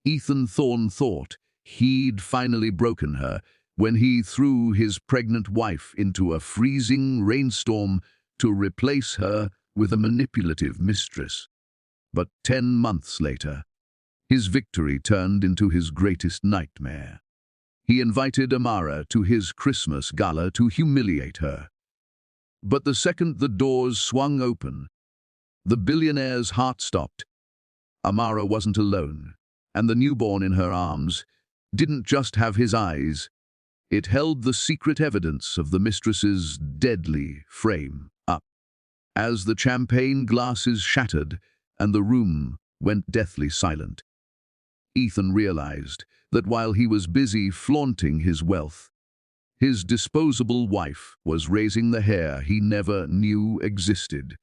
Thorne thought he'd finally broken her when he threw his pregnant wife into a freezing rainstorm to replace her with a manipulative mistress. But 10 months later, his victory turned into his greatest nightmare. He invited Amara to his Christmas Gala to humiliate her. But the second the doors swung open, the billionaire's heart stopped. Amara wasn't alone, and the newborn in her arms didn't just have his eyes. It held the secret evidence of the mistress's deadly frame-up. As the champagne glasses shattered and the room went deathly silent, Ethan realized that while he was busy flaunting his wealth, his disposable wife was raising the hair he never knew existed.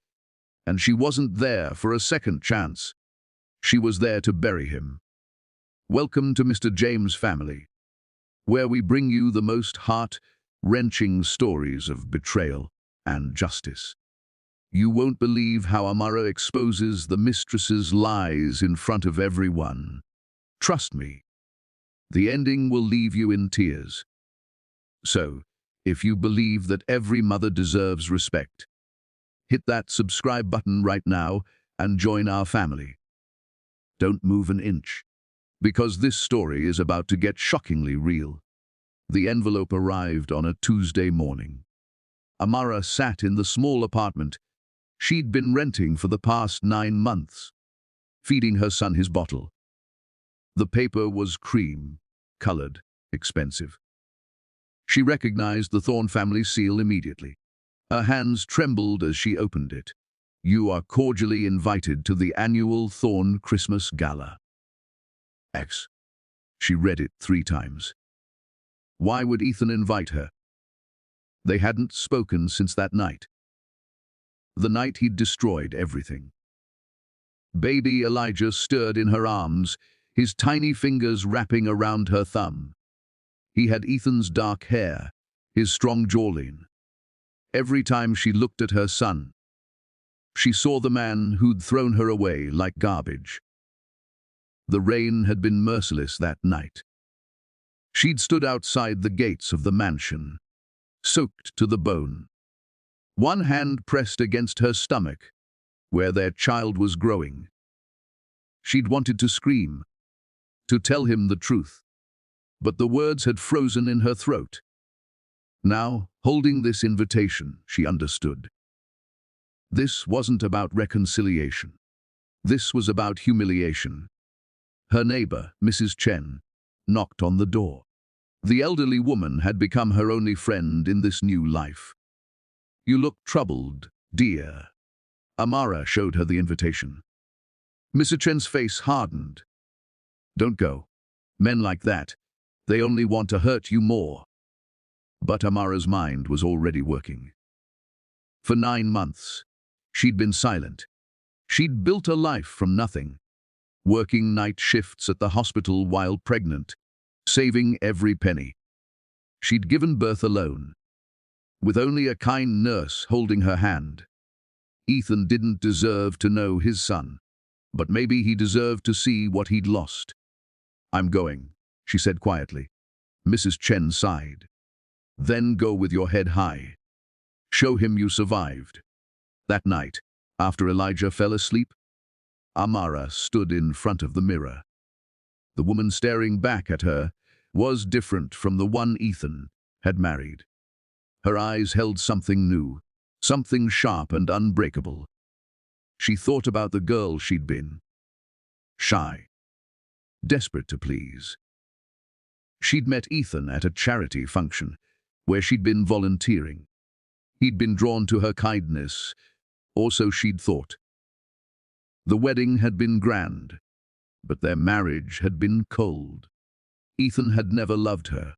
And she wasn't there for a second chance. She was there to bury him. Welcome to Mr. James' family, where we bring you the most heart-wrenching stories of betrayal and justice. You won't believe how Amara exposes the mistress's lies in front of everyone. Trust me, the ending will leave you in tears. So, if you believe that every mother deserves respect, hit that subscribe button right now and join our family. Don't move an inch, because this story is about to get shockingly real. The envelope arrived on a Tuesday morning. Amara sat in the small apartment she'd been renting for the past 9 months, feeding her son his bottle. The paper was cream-colored, expensive. She recognized the Thorne family seal immediately. Her hands trembled as she opened it. You are cordially invited to the annual Thorne Christmas Gala. X. She read it 3 times. Why would Ethan invite her? They hadn't spoken since that night. The night he'd destroyed everything. Baby Elijah stirred in her arms, his tiny fingers wrapping around her thumb. He had Ethan's dark hair, his strong jawline. Every time she looked at her son, she saw the man who'd thrown her away like garbage. The rain had been merciless that night. She'd stood outside the gates of the mansion, soaked to the bone. One hand pressed against her stomach, where their child was growing. She'd wanted to scream, to tell him the truth, but the words had frozen in her throat. Now, holding this invitation, she understood. This wasn't about reconciliation. This was about humiliation. Her neighbor, Mrs. Chen, knocked on the door. The elderly woman had become her only friend in this new life. You look troubled, dear. Amara showed her the invitation. Mrs. Chen's face hardened. Don't go. Men like that, they only want to hurt you more. But Amara's mind was already working. For 9 months, she'd been silent. She'd built a life from nothing, working night shifts at the hospital while pregnant, saving every penny. She'd given birth alone, with only a kind nurse holding her hand. Ethan didn't deserve to know his son, but maybe he deserved to see what he'd lost. I'm going, she said quietly. Mrs. Chen sighed. Then go with your head high. Show him you survived. That night, after Elijah fell asleep, Amara stood in front of the mirror. The woman staring back at her was different from the one Ethan had married. Her eyes held something new, something sharp and unbreakable. She thought about the girl she'd been. Shy. Desperate to please. She'd met Ethan at a charity function, where she'd been volunteering. He'd been drawn to her kindness, or so she'd thought. The wedding had been grand, but their marriage had been cold. Ethan had never loved her.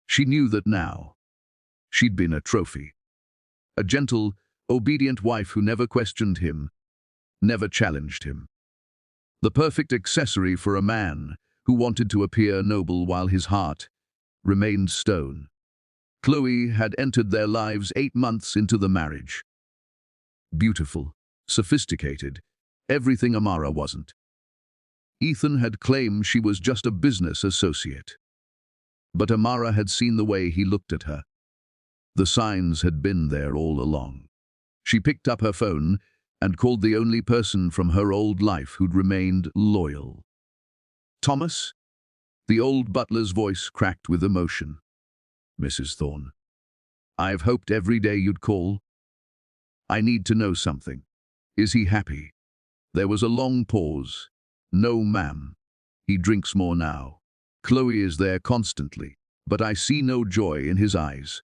She knew that now. She'd been a trophy. A gentle, obedient wife who never questioned him, never challenged him. The perfect accessory for a man who wanted to appear noble while his heart remained stone. Chloe had entered their lives 8 months into the marriage. Beautiful, sophisticated, everything Amara wasn't. Ethan had claimed she was just a business associate. But Amara had seen the way he looked at her. The signs had been there all along. She picked up her phone and called the only person from her old life who'd remained loyal. "Thomas?" The old butler's voice cracked with emotion. "Mrs. Thorne, I've hoped every day you'd call. I need to know something. Is he happy?" There was a long pause. "No, ma'am. He drinks more now. Chloe is there constantly, but I see no joy in his eyes.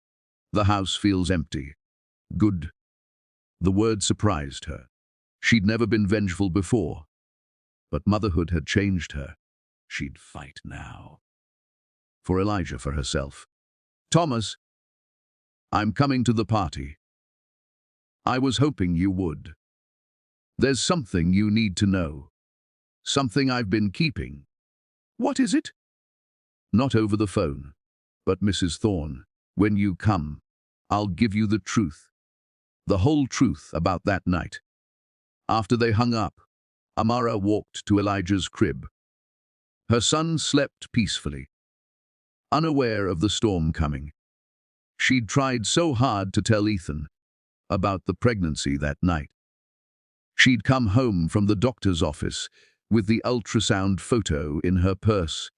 The house feels empty." "Good." The word surprised her. She'd never been vengeful before, but motherhood had changed her. She'd fight now. For Elijah, for herself. "Thomas, I'm coming to the party. I was hoping you would. There's something you need to know. Something I've been keeping." "What is it?" "Not over the phone, but Mrs. Thorne, when you come, I'll give you the truth. The whole truth about that night." After they hung up, Amara walked to Elijah's crib. Her son slept peacefully, unaware of the storm coming. She'd tried so hard to tell Ethan about the pregnancy that night. She'd come home from the doctor's office with the ultrasound photo in her purse,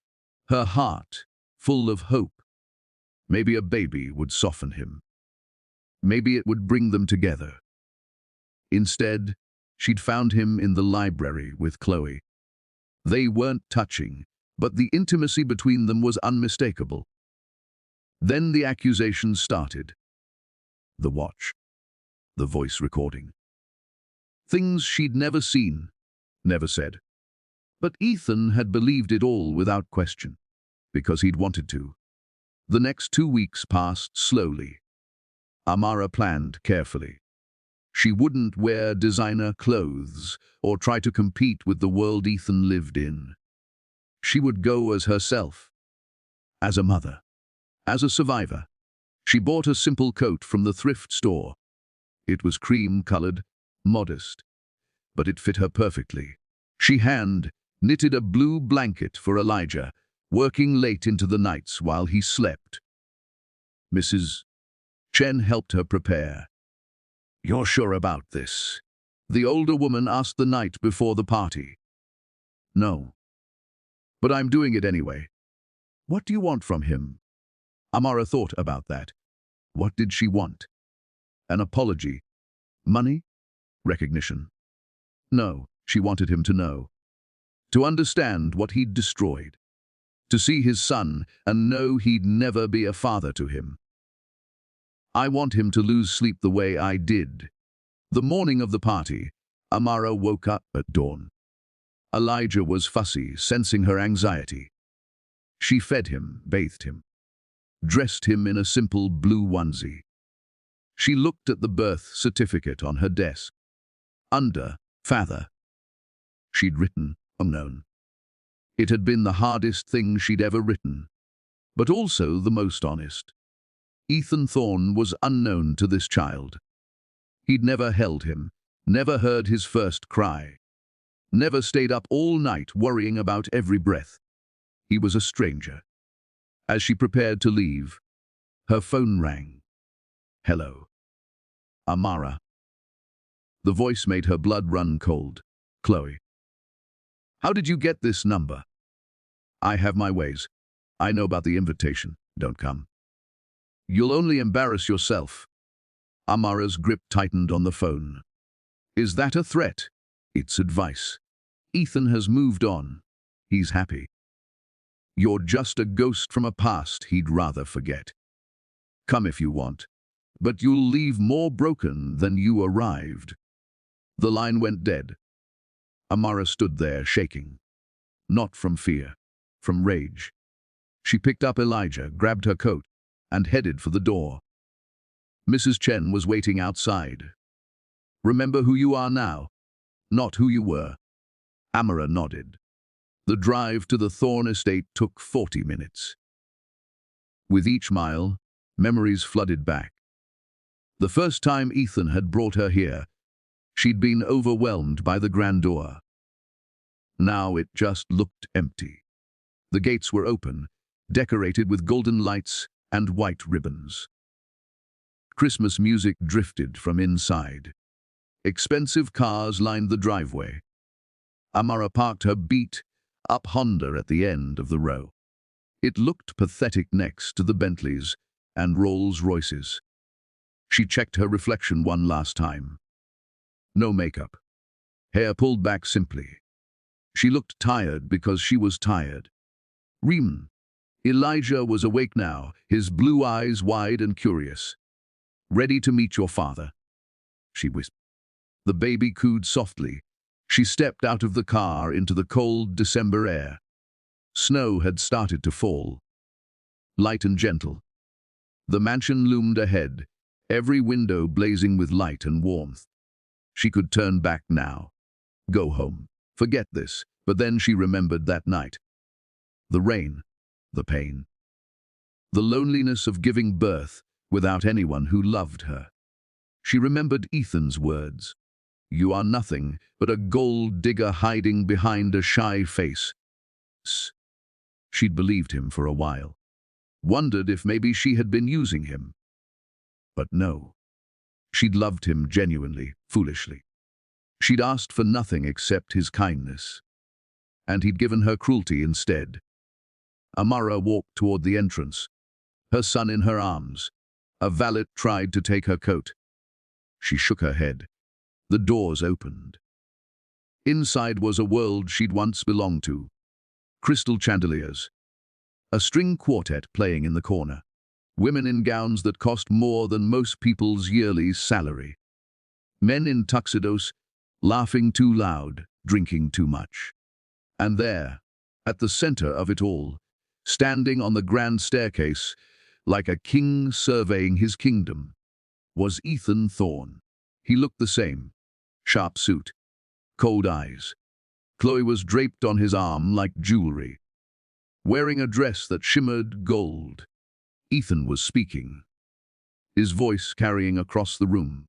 her heart full of hope. Maybe a baby would soften him. Maybe it would bring them together. Instead, she'd found him in the library with Chloe. They weren't touching, but the intimacy between them was unmistakable. Then the accusations started. The watch. The voice recording. Things she'd never seen, never said. But Ethan had believed it all without question, because he'd wanted to. The next 2 weeks passed slowly. Amara planned carefully. She wouldn't wear designer clothes or try to compete with the world Ethan lived in. She would go as herself, as a mother, as a survivor. She bought a simple coat from the thrift store. It was cream-colored, modest, but it fit her perfectly. She hand-knitted a blue blanket for Elijah, working late into the nights while he slept. Mrs. Chen helped her prepare. "You're sure about this?" the older woman asked the night before the party. "No. But I'm doing it anyway." "What do you want from him?" Amara thought about that. What did she want? An apology? Money? Recognition? No, she wanted him to know. To understand what he'd destroyed. To see his son and know he'd never be a father to him. "I want him to lose sleep the way I did." The morning of the party, Amara woke up at dawn. Elijah was fussy, sensing her anxiety. She fed him, bathed him, dressed him in a simple blue onesie. She looked at the birth certificate on her desk. Under, father. She'd written, unknown. It had been the hardest thing she'd ever written, but also the most honest. Ethan Thorne was unknown to this child. He'd never held him, never heard his first cry, never stayed up all night worrying about every breath. He was a stranger. As she prepared to leave, her phone rang. "Hello. Amara." The voice made her blood run cold. "Chloe. How did you get this number?" "I have my ways. I know about the invitation. Don't come. You'll only embarrass yourself." Amara's grip tightened on the phone. "Is that a threat?" "It's advice. Ethan has moved on. He's happy. You're just a ghost from a past he'd rather forget. Come if you want, but you'll leave more broken than you arrived." The line went dead. Amara stood there, shaking. Not from fear, from rage. She picked up Elijah, grabbed her coat, and headed for the door. Mrs. Chen was waiting outside. "Remember who you are now, not who you were." Amara nodded. The drive to the Thorne estate took 40 minutes. With each mile, memories flooded back. The first time Ethan had brought her here, she'd been overwhelmed by the grandeur. Now it just looked empty. The gates were open, decorated with golden lights and white ribbons. Christmas music drifted from inside. Expensive cars lined the driveway. Amara parked her beat-up Honda at the end of the row. It looked pathetic next to the Bentleys and Rolls-Royces. She checked her reflection one last time. No makeup. Hair pulled back simply. She looked tired because she was tired. Riemann. Elijah was awake now, his blue eyes wide and curious. "Ready to meet your father," she whispered. The baby cooed softly. She stepped out of the car into the cold December air. Snow had started to fall. Light and gentle. The mansion loomed ahead, every window blazing with light and warmth. She could turn back now. Go home. Forget this. But then she remembered that night. The rain, the pain. The loneliness of giving birth without anyone who loved her. She remembered Ethan's words. "You are nothing but a gold digger hiding behind a shy face." She'd believed him for a while. Wondered if maybe she had been using him. But no. She'd loved him genuinely, foolishly. She'd asked for nothing except his kindness. And he'd given her cruelty instead. Amara walked toward the entrance, her son in her arms. A valet tried to take her coat. She shook her head. The doors opened. Inside was a world she'd once belonged to. Crystal chandeliers. A string quartet playing in the corner. Women in gowns that cost more than most people's yearly salary. Men in tuxedos, laughing too loud, drinking too much. And there, at the center of it all, standing on the grand staircase, like a king surveying his kingdom, was Ethan Thorne. He looked the same. Sharp suit, cold eyes. Chloe was draped on his arm like jewelry, wearing a dress that shimmered gold. Ethan was speaking, his voice carrying across the room.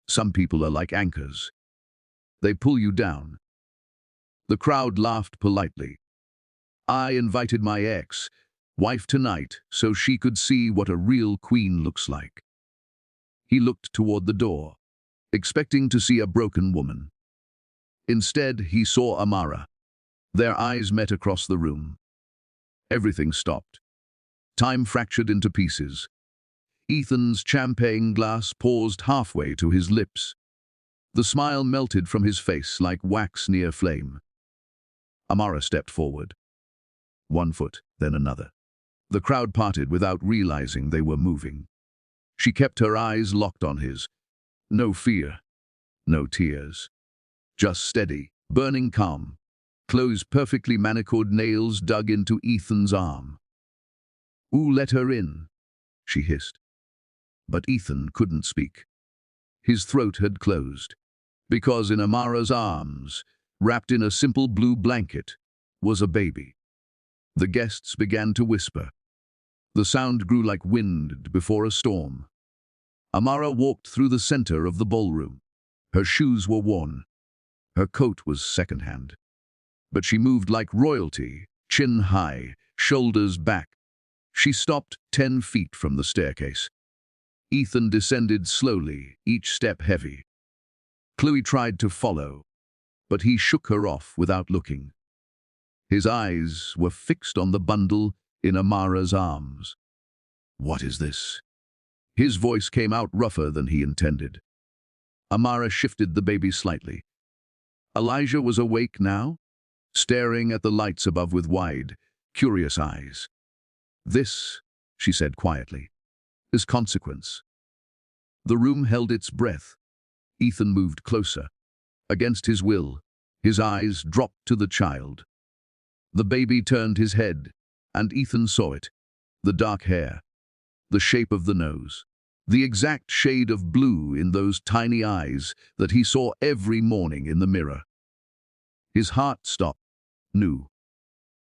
"Some people are like anchors. They pull you down." The crowd laughed politely. "I invited my ex-wife tonight so she could see what a real queen looks like." He looked toward the door, expecting to see a broken woman. Instead, he saw Amara. Their eyes met across the room. Everything stopped. Time fractured into pieces. Ethan's champagne glass paused halfway to his lips. The smile melted from his face like wax near flame. Amara stepped forward. One foot, then another. The crowd parted without realizing they were moving. She kept her eyes locked on his. No fear, no tears. Just steady, burning calm. Chloe's perfectly manicured nails dug into Ethan's arm. "Ooh, let her in," she hissed. But Ethan couldn't speak. His throat had closed, because in Amara's arms, wrapped in a simple blue blanket, was a baby. The guests began to whisper. The sound grew like wind before a storm. Amara walked through the center of the ballroom. Her shoes were worn. Her coat was secondhand. But she moved like royalty, chin high, shoulders back. She stopped 10 feet from the staircase. Ethan descended slowly, each step heavy. Chloe tried to follow, but he shook her off without looking. His eyes were fixed on the bundle in Amara's arms. "What is this?" His voice came out rougher than he intended. Amara shifted the baby slightly. Elijah was awake now, staring at the lights above with wide, curious eyes. "This," she said quietly, "is consequence." The room held its breath. Ethan moved closer. Against his will, his eyes dropped to the child. The baby turned his head, and Ethan saw it. The dark hair, the shape of the nose, the exact shade of blue in those tiny eyes that he saw every morning in the mirror. His heart stopped. "New."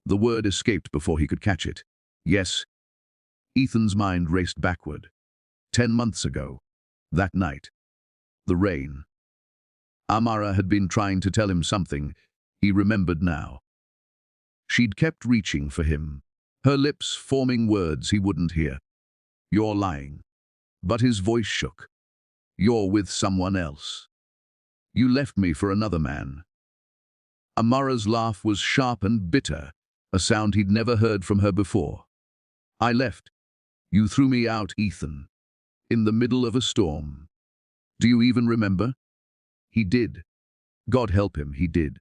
The word escaped before he could catch it. "Yes." Ethan's mind raced backward. 10 months ago, that night. The rain. Amara had been trying to tell him something. He remembered now. She'd kept reaching for him, her lips forming words he wouldn't hear. "You're lying." But his voice shook. "You're with someone else. You left me for another man." Amara's laugh was sharp and bitter, a sound he'd never heard from her before. "I left. You threw me out, Ethan. In the middle of a storm. Do you even remember?" He did. God help him, he did.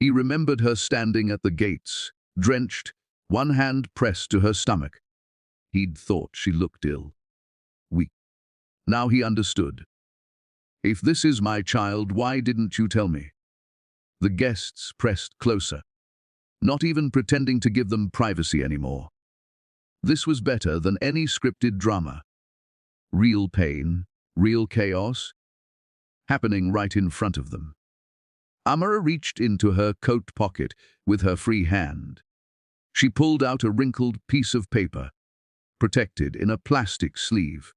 He remembered her standing at the gates, drenched, one hand pressed to her stomach. He'd thought she looked ill. Weak. Now he understood. "If this is my child, why didn't you tell me?" The guests pressed closer, not even pretending to give them privacy anymore. This was better than any scripted drama. Real pain, real chaos, happening right in front of them. Amara reached into her coat pocket with her free hand. She pulled out a wrinkled piece of paper, protected in a plastic sleeve.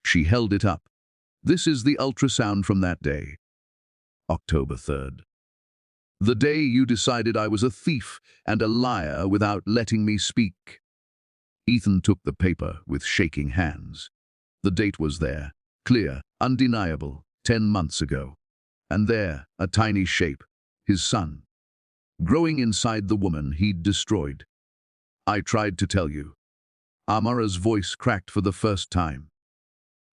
She held it up. "This is the ultrasound from that day. October 3rd. The day you decided I was a thief and a liar without letting me speak." Ethan took the paper with shaking hands. The date was there, clear, undeniable, 10 months ago. And there, a tiny shape, his son, growing inside the woman he'd destroyed. "I tried to tell you." Amara's voice cracked for the first time.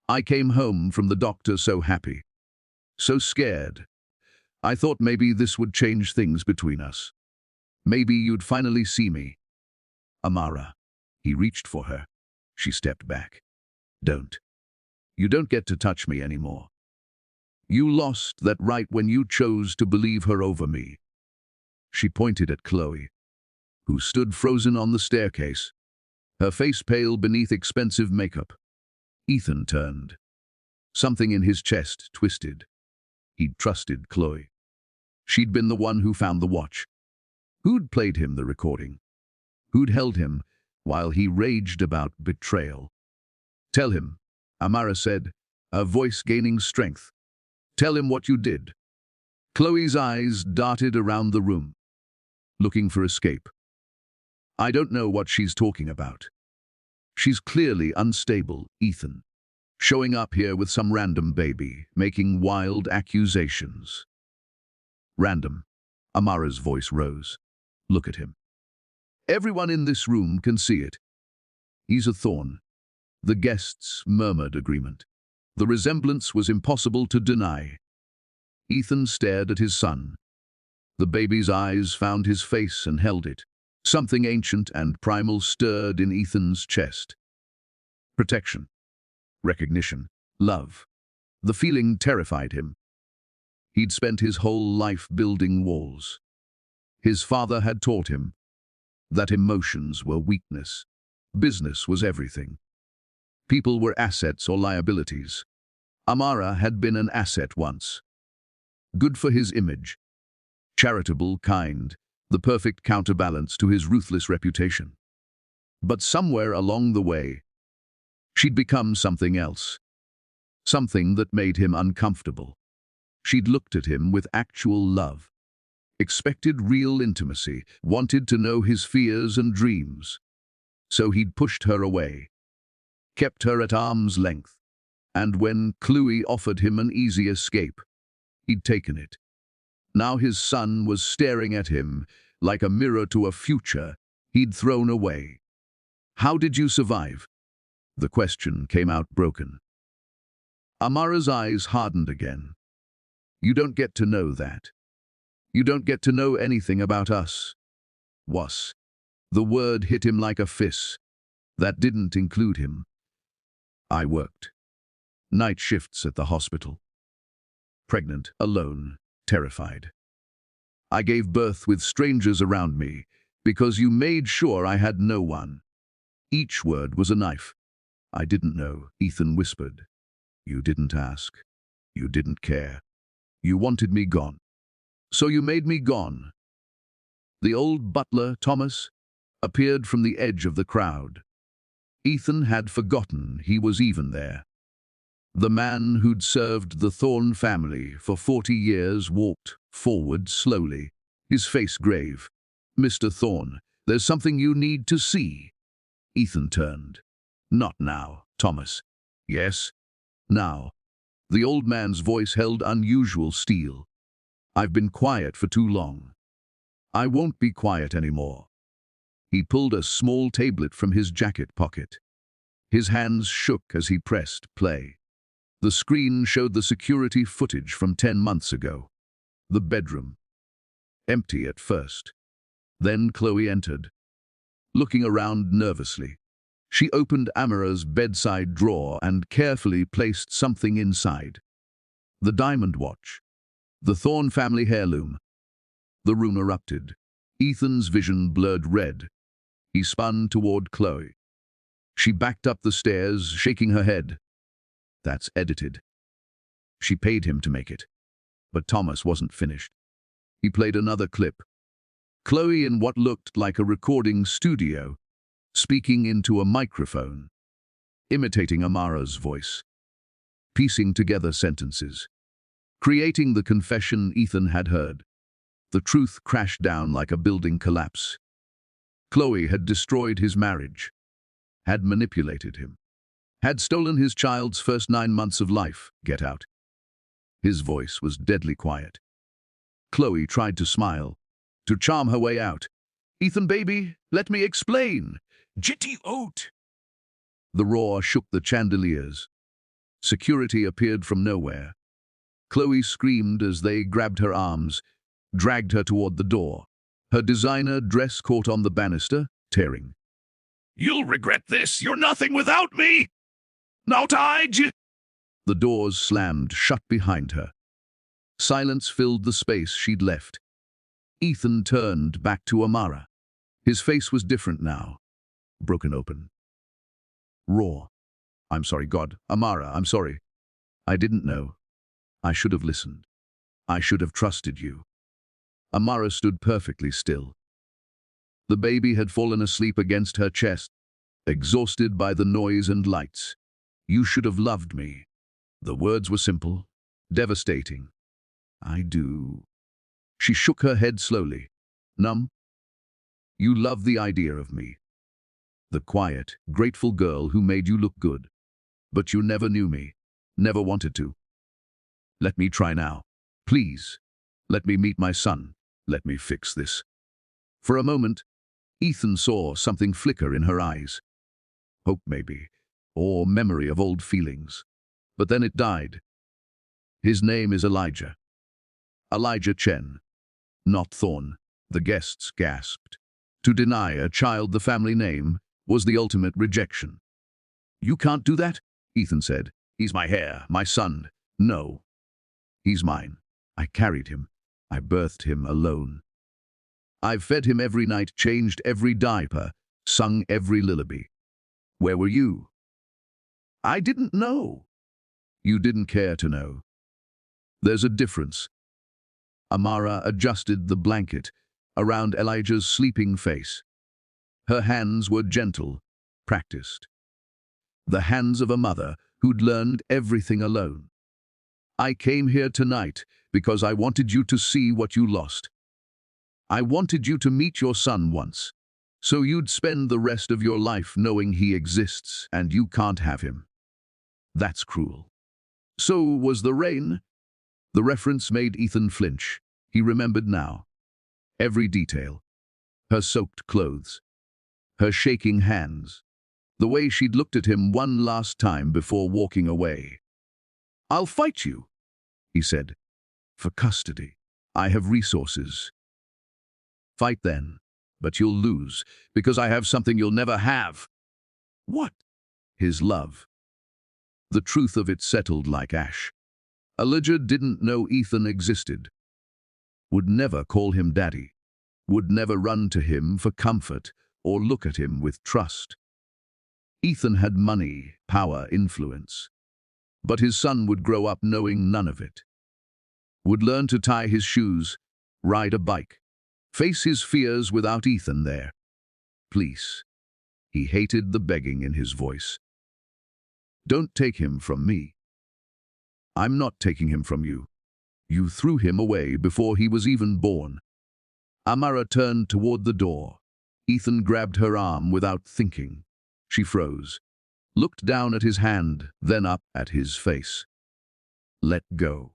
"I came home from the doctor so happy, so scared. I thought maybe this would change things between us. Maybe you'd finally see me." "Amara." He reached for her. She stepped back. "Don't. You don't get to touch me anymore. You lost that right when you chose to believe her over me." She pointed at Chloe, who stood frozen on the staircase, her face pale beneath expensive makeup. Ethan turned. Something in his chest twisted. He'd trusted Chloe. She'd been the one who found the watch. Who'd played him the recording? Who'd held him while he raged about betrayal? "Tell him," Amara said, her voice gaining strength. "Tell him what you did." Chloe's eyes darted around the room, looking for escape. "I don't know what she's talking about. She's clearly unstable, Ethan. Showing up here with some random baby, making wild accusations." "Random." Amara's voice rose. "Look at him. Everyone in this room can see it. He's a Thorne." The guests murmured agreement. The resemblance was impossible to deny. Ethan stared at his son. The baby's eyes found his face and held it. Something ancient and primal stirred in Ethan's chest. Protection, recognition, love. The feeling terrified him. He'd spent his whole life building walls. His father had taught him that emotions were weakness. Business was everything. People were assets or liabilities. Amara had been an asset once. Good for his image. Charitable, kind, the perfect counterbalance to his ruthless reputation. But somewhere along the way, she'd become something else. Something that made him uncomfortable. She'd looked at him with actual love. Expected real intimacy, wanted to know his fears and dreams. So he'd pushed her away. Kept her at arm's length, and when Chloe offered him an easy escape, he'd taken it. Now his son was staring at him like a mirror to a future he'd thrown away. "How did you survive?" The question came out broken. Amara's eyes hardened again. "You don't get to know that. You don't get to know anything about us." Was. The word hit him like a fist. That didn't include him. "I worked night shifts at the hospital. Pregnant, alone, terrified. I gave birth with strangers around me because you made sure I had no one." Each word was a knife. "I didn't know," Ethan whispered. "You didn't ask. You didn't care. You wanted me gone. So you made me gone." The old butler, Thomas, appeared from the edge of the crowd. Ethan had forgotten he was even there. The man who'd served the Thorne family for 40 years walked forward slowly, his face grave. "Mr. Thorne, there's something you need to see." Ethan turned. "Not now, Thomas." "Yes, now." The old man's voice held unusual steel. "I've been quiet for too long. I won't be quiet anymore." He pulled a small tablet from his jacket pocket. His hands shook as he pressed play. The screen showed the security footage from 10 months ago. The bedroom. Empty at first. Then Chloe entered, looking around nervously. She opened Amara's bedside drawer and carefully placed something inside. The diamond watch. The Thorne family heirloom. The room erupted. Ethan's vision blurred red. He spun toward Chloe. She backed up the stairs, shaking her head. "That's edited." She paid him to make it. But Thomas wasn't finished. He played another clip. Chloe in what looked like a recording studio, speaking into a microphone, imitating Amara's voice, piecing together sentences, creating the confession Ethan had heard. The truth crashed down like a building collapse. Chloe had destroyed his marriage, had manipulated him, had stolen his child's first 9 months of life. Get out. His voice was deadly quiet. Chloe tried to smile, to charm her way out. "Ethan, baby, let me explain." "Jitty oat." The roar shook the chandeliers. Security appeared from nowhere. Chloe screamed as they grabbed her arms, dragged her toward the door. Her designer dress caught on the banister, tearing. "You'll regret this. You're nothing without me. Now tide." The doors slammed shut behind her. Silence filled the space she'd left. Ethan turned back to Amara. His face was different now, broken open. Raw. "I'm sorry, God. Amara, I'm sorry. I didn't know. I should have listened. I should have trusted you." Amara stood perfectly still. The baby had fallen asleep against her chest, exhausted by the noise and lights. "You should have loved me." The words were simple, devastating. "I do." She shook her head slowly. "Numb? You love the idea of me. The quiet, grateful girl who made you look good. But you never knew me, never wanted to. Let me try now. Please. Let me meet my son. Let me fix this." For a moment, Ethan saw something flicker in her eyes. Hope maybe, or memory of old feelings. But then it died. "His name is Elijah. Elijah Chen. Not Thorne." The guests gasped. To deny a child the family name was the ultimate rejection. "You can't do that," Ethan said. "He's my heir, my son." "No. He's mine. I carried him. I birthed him alone. I've fed him every night, changed every diaper, sung every lullaby. Where were you?" "I didn't know." "You didn't care to know. There's a difference." Amara adjusted the blanket around Elijah's sleeping face. Her hands were gentle, practiced. The hands of a mother who'd learned everything alone. "I came here tonight because I wanted you to see what you lost. I wanted you to meet your son once, so you'd spend the rest of your life knowing he exists and you can't have him. That's cruel." "So was the rain." The reference made Ethan flinch. He remembered now. Every detail. Her soaked clothes. Her shaking hands. The way she'd looked at him one last time before walking away. "I'll fight you," he said. "For custody. I have resources." "Fight then, but you'll lose, because I have something you'll never have." "What?" "His love." The truth of it settled like ash. Elijah didn't know Ethan existed. Would never call him daddy. Would never run to him for comfort or look at him with trust. Ethan had money, power, influence. But his son would grow up knowing none of it. Would learn to tie his shoes, ride a bike, face his fears without Ethan there. Please. He hated the begging in his voice. "Don't take him from me." "I'm not taking him from you. You threw him away before he was even born." Amara turned toward the door. Ethan grabbed her arm without thinking. She froze, looked down at his hand, then up at his face. "Let go."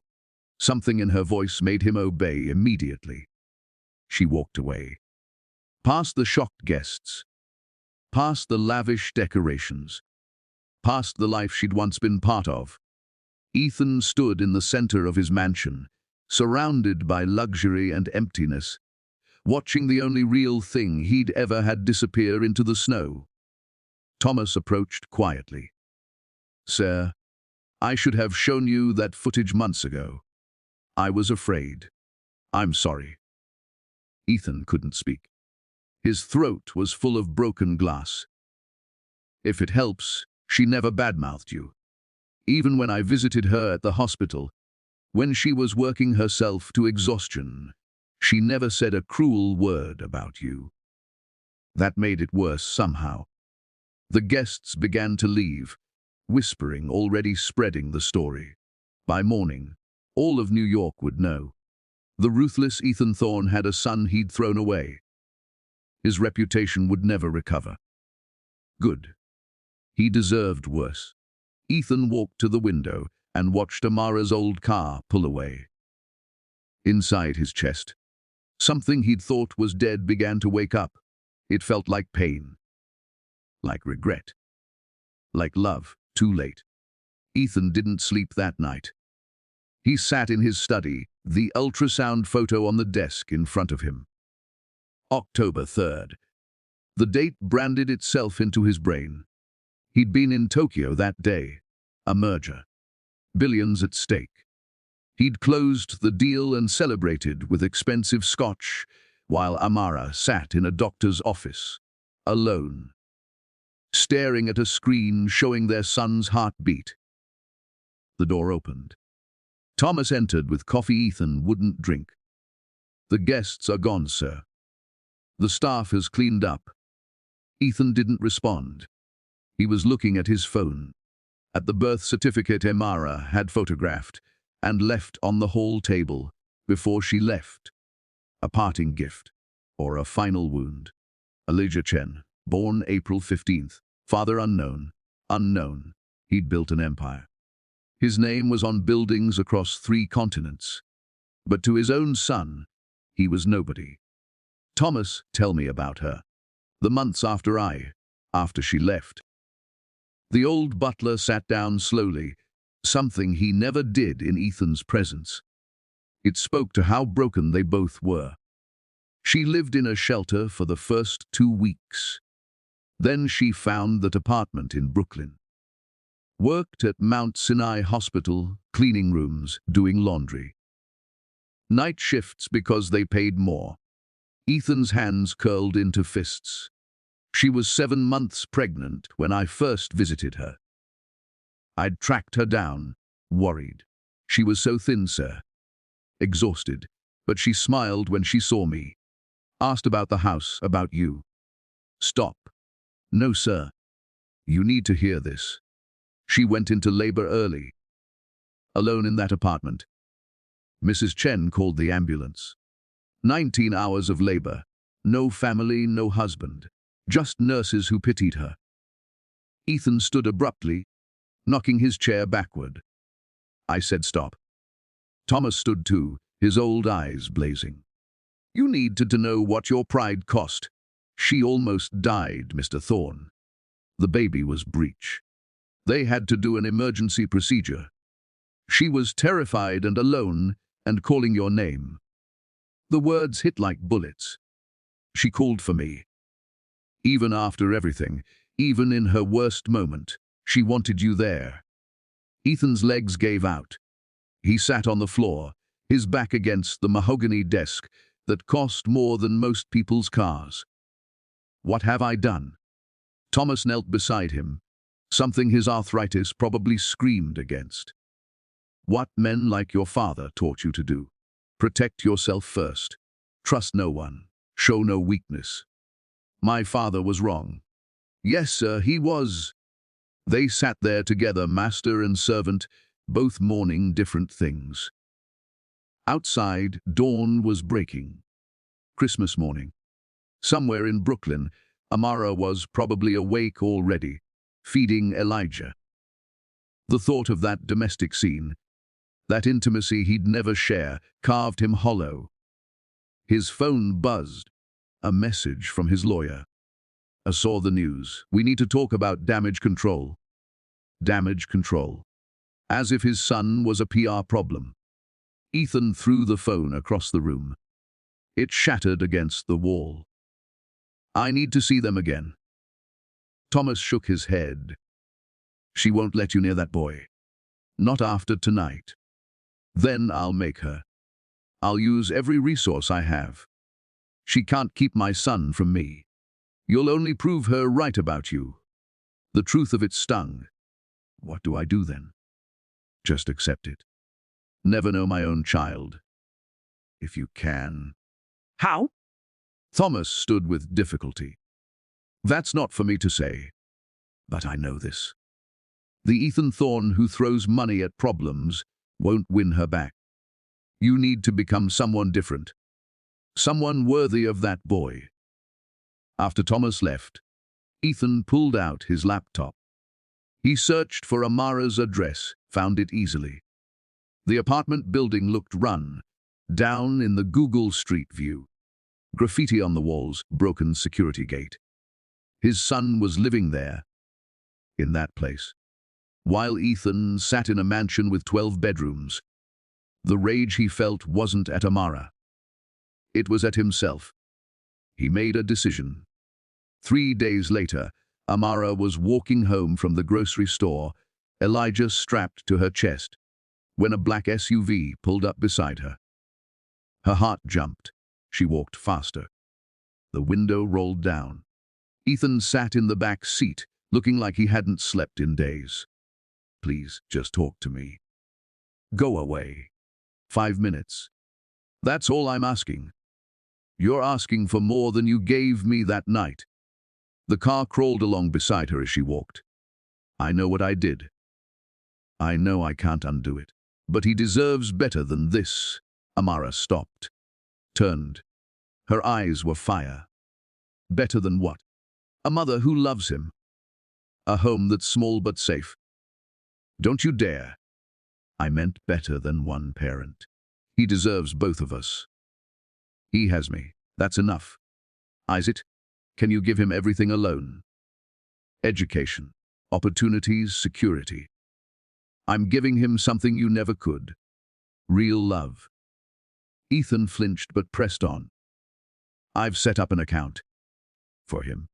Something in her voice made him obey immediately. She walked away. Past the shocked guests. Past the lavish decorations. Past the life she'd once been part of. Ethan stood in the center of his mansion, surrounded by luxury and emptiness, watching the only real thing he'd ever had disappear into the snow. Thomas approached quietly. "Sir, I should have shown you that footage months ago. I was afraid. I'm sorry." Ethan couldn't speak. His throat was full of broken glass. "If it helps, she never badmouthed you. Even when I visited her at the hospital, when she was working herself to exhaustion, she never said a cruel word about you." That made it worse somehow. The guests began to leave, whispering, already spreading the story. By morning, all of New York would know. The ruthless Ethan Thorne had a son he'd thrown away. His reputation would never recover. Good. He deserved worse. Ethan walked to the window and watched Amara's old car pull away. Inside his chest, something he'd thought was dead began to wake up. It felt like pain, like regret, like love, too late. Ethan didn't sleep that night. He sat in his study, the ultrasound photo on the desk in front of him. October 3rd. The date branded itself into his brain. He'd been in Tokyo that day. A merger. Billions at stake. He'd closed the deal and celebrated with expensive scotch, while Amara sat in a doctor's office, alone, staring at a screen showing their son's heartbeat. The door opened. Thomas entered with coffee Ethan wouldn't drink. "The guests are gone, sir. The staff has cleaned up." Ethan didn't respond. He was looking at his phone, at the birth certificate Amara had photographed and left on the hall table before she left. A parting gift, or a final wound. Elijah Chen, born April 15th, father unknown, unknown. He'd built an empire. His name was on buildings across 3 continents. But to his own son, he was nobody. "Thomas, tell me about her. The months after she left." The old butler sat down slowly, something he never did in Ethan's presence. It spoke to how broken they both were. She lived in a shelter for the first 2 weeks. Then she found that apartment in Brooklyn. Worked at Mount Sinai Hospital, cleaning rooms, doing laundry. Night shifts because they paid more. Ethan's hands curled into fists. She was 7 months pregnant when I first visited her. I'd tracked her down, worried. She was so thin, sir. Exhausted, but she smiled when she saw me. Asked about the house, about you. Stop. No, sir. You need to hear this. She went into labor early. Alone in that apartment. Mrs. Chen called the ambulance. 19 hours of labor. No family, no husband. Just nurses who pitied her. Ethan stood abruptly, knocking his chair backward. I said stop. Thomas stood too, his old eyes blazing. "You need to know what your pride cost. She almost died, Mr. Thorne. The baby was breech. They had to do an emergency procedure. She was terrified and alone and calling your name. The words hit like bullets. She called for me. Even after everything, even in her worst moment, she wanted you there." Ethan's legs gave out. He sat on the floor, his back against the mahogany desk that cost more than most people's cars. "What have I done?" Thomas knelt beside him, something his arthritis probably screamed against. "What men like your father taught you to do. Protect yourself first. Trust no one. Show no weakness. My father was wrong." "Yes, sir, he was." They sat there together, master and servant, both mourning different things. Outside, dawn was breaking. Christmas morning. Somewhere in Brooklyn, Amara was probably awake already, feeding Elijah. The thought of that domestic scene, that intimacy he'd never share, carved him hollow. His phone buzzed. A message from his lawyer. I saw the news. We need to talk about damage control. Damage control. As if his son was a PR problem. Ethan threw the phone across the room. It shattered against the wall. I need to see them again. Thomas shook his head. She won't let you near that boy. Not after tonight. Then I'll make her. I'll use every resource I have. She can't keep my son from me. You'll only prove her right about you. The truth of it stung. What do I do then? Just accept it. Never know my own child. If you can. How? Thomas stood with difficulty. That's not for me to say. But I know this. The Ethan Thorne who throws money at problems won't win her back. You need to become someone different. Someone worthy of that boy. After Thomas left, Ethan pulled out his laptop. He searched for Amara's address, found it easily. The apartment building looked run, down in the Google Street View. Graffiti on the walls, broken security gate. His son was living there, in that place, while Ethan sat in a mansion with 12 bedrooms. The rage he felt wasn't at Amara. It was at himself. He made a decision. 3 days later, Amara was walking home from the grocery store, Elijah strapped to her chest, when a black SUV pulled up beside her. Her heart jumped. She walked faster. The window rolled down. Ethan sat in the back seat, looking like he hadn't slept in days. Please, just talk to me. Go away. 5 minutes. That's all I'm asking. You're asking for more than you gave me that night. The car crawled along beside her as she walked. I know what I did. I know I can't undo it. But he deserves better than this. Amara stopped, turned. Her eyes were fire. Better than what? A mother who loves him. A home that's small but safe. Don't you dare. I meant better than one parent. He deserves both of us. He has me. That's enough. Isaac, can you give him everything alone? Education, opportunities, security. I'm giving him something you never could. Real love. Ethan flinched but pressed on. I've set up an account. For him.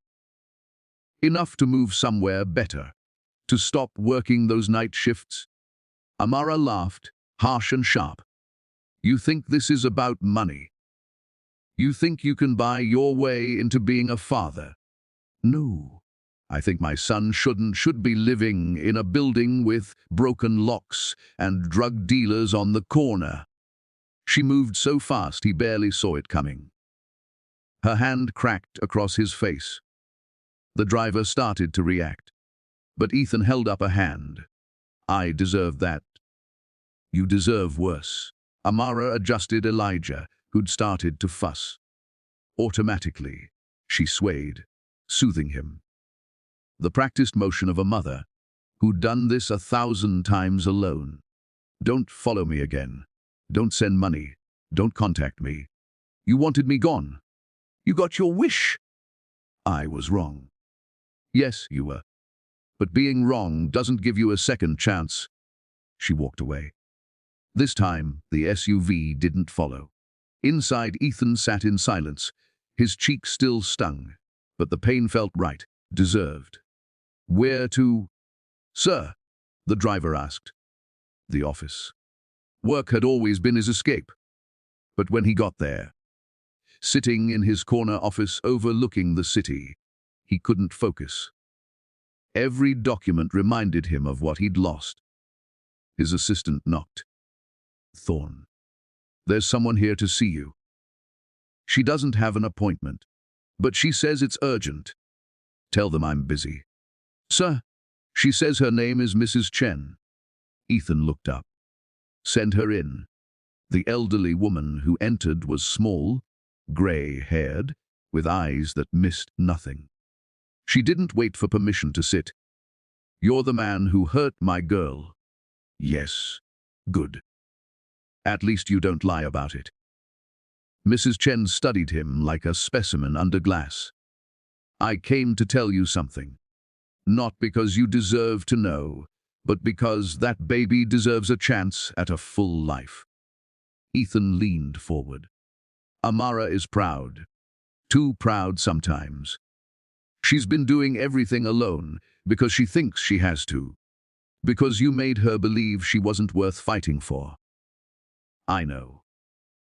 Enough to move somewhere better. To stop working those night shifts. Amara laughed, harsh and sharp. You think this is about money? You think you can buy your way into being a father? No. I think my son should be living in a building with broken locks and drug dealers on the corner. She moved so fast he barely saw it coming. Her hand cracked across his face. The driver started to react, but Ethan held up a hand. I deserve that. You deserve worse. Amara adjusted Elijah, who'd started to fuss. Automatically, she swayed, soothing him. The practiced motion of a mother, who'd done this 1,000 times alone. Don't follow me again. Don't send money. Don't contact me. You wanted me gone. You got your wish. I was wrong. Yes, you were. But being wrong doesn't give you a second chance. She walked away. This time, the SUV didn't follow. Inside, Ethan sat in silence. His cheeks still stung, but the pain felt right, deserved. Where to? Sir, the driver asked. The office. Work had always been his escape. But when he got there, sitting in his corner office overlooking the city, he couldn't focus. Every document reminded him of what he'd lost. His assistant knocked. Thorne. There's someone here to see you. She doesn't have an appointment, but she says it's urgent. Tell them I'm busy. Sir, she says her name is Mrs. Chen. Ethan looked up. Send her in. The elderly woman who entered was small, grey-haired, with eyes that missed nothing. She didn't wait for permission to sit. "You're the man who hurt my girl." "Yes." "Good. At least you don't lie about it." Mrs. Chen studied him like a specimen under glass. "I came to tell you something. Not because you deserve to know, but because that baby deserves a chance at a full life." Ethan leaned forward. "Amara is proud. Too proud sometimes. She's been doing everything alone because she thinks she has to. Because you made her believe she wasn't worth fighting for. I know.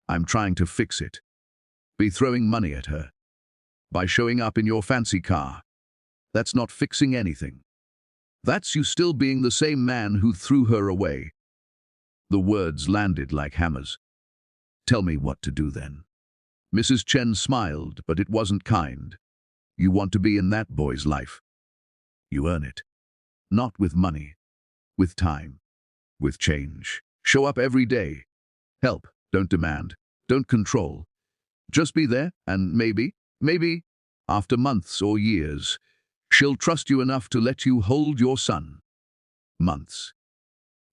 I'm trying to fix it. Be throwing money at her. By showing up in your fancy car. That's not fixing anything. That's you still being the same man who threw her away." The words landed like hammers. "Tell me what to do then." Mrs. Chen smiled, but it wasn't kind. "You want to be in that boy's life. You earn it. Not with money. With time. With change. Show up every day. Help. Don't demand. Don't control. Just be there, and maybe, after months or years, she'll trust you enough to let you hold your son." Months.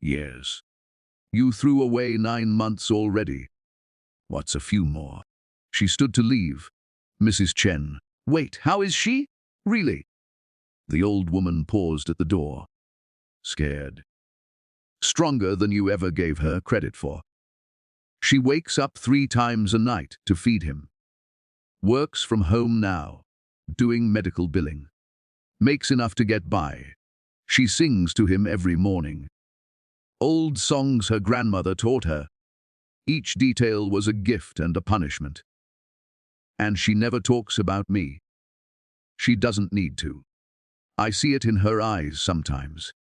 Years. You threw away 9 months already. What's a few more? She stood to leave. Mrs. Chen. "Wait, how is she? Really?" The old woman paused at the door. Scared. Stronger than you ever gave her credit for. She wakes up 3 times a night to feed him. Works from home now, doing medical billing. Makes enough to get by. She sings to him every morning. Old songs her grandmother taught her. Each detail was a gift and a punishment. And she never talks about me. She doesn't need to. I see it in her eyes sometimes.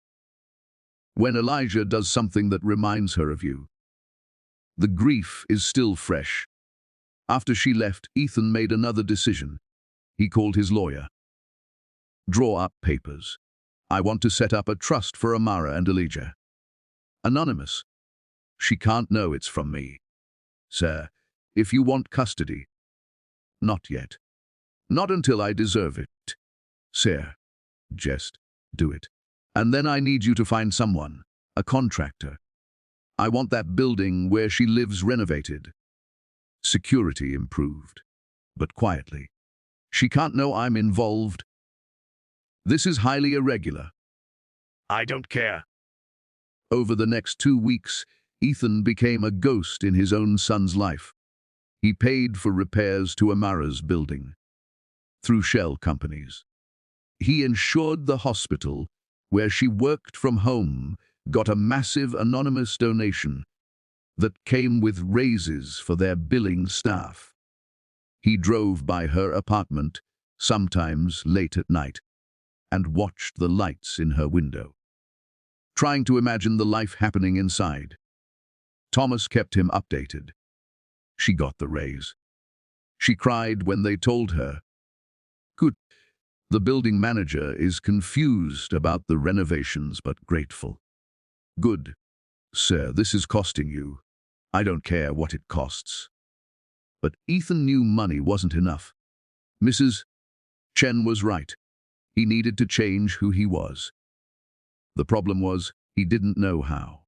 When Elijah does something that reminds her of you. The grief is still fresh. After she left, Ethan made another decision. He called his lawyer. "Draw up papers. I want to set up a trust for Amara and Elijah. Anonymous. She can't know it's from me. Sir, if you want custody." "Not yet. Not until I deserve it. Sir, just do it. And then I need you to find someone, a contractor. I want that building where she lives renovated. Security improved, but quietly. She can't know I'm involved. This is highly irregular." "I don't care." Over the next 2 weeks, Ethan became a ghost in his own son's life. He paid for repairs to Amara's building, through shell companies. He ensured the hospital, where she worked from home, got a massive anonymous donation that came with raises for their billing staff. He drove by her apartment, sometimes late at night, and watched the lights in her window, trying to imagine the life happening inside. Thomas kept him updated. She got the raise. She cried when they told her. Good. The building manager is confused about the renovations but grateful. Good. Sir, this is costing you. I don't care what it costs. But Ethan knew money wasn't enough. Mrs. Chen was right. He needed to change who he was. The problem was, he didn't know how.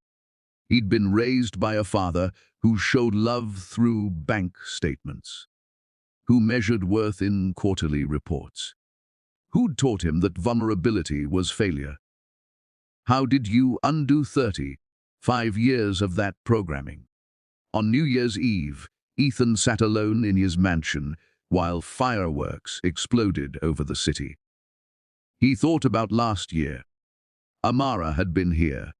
He'd been raised by a father who showed love through bank statements, who measured worth in quarterly reports, who'd taught him that vulnerability was failure. How did you undo 35 years of that programming? On New Year's Eve, Ethan sat alone in his mansion while fireworks exploded over the city. He thought about last year. Amara had been here.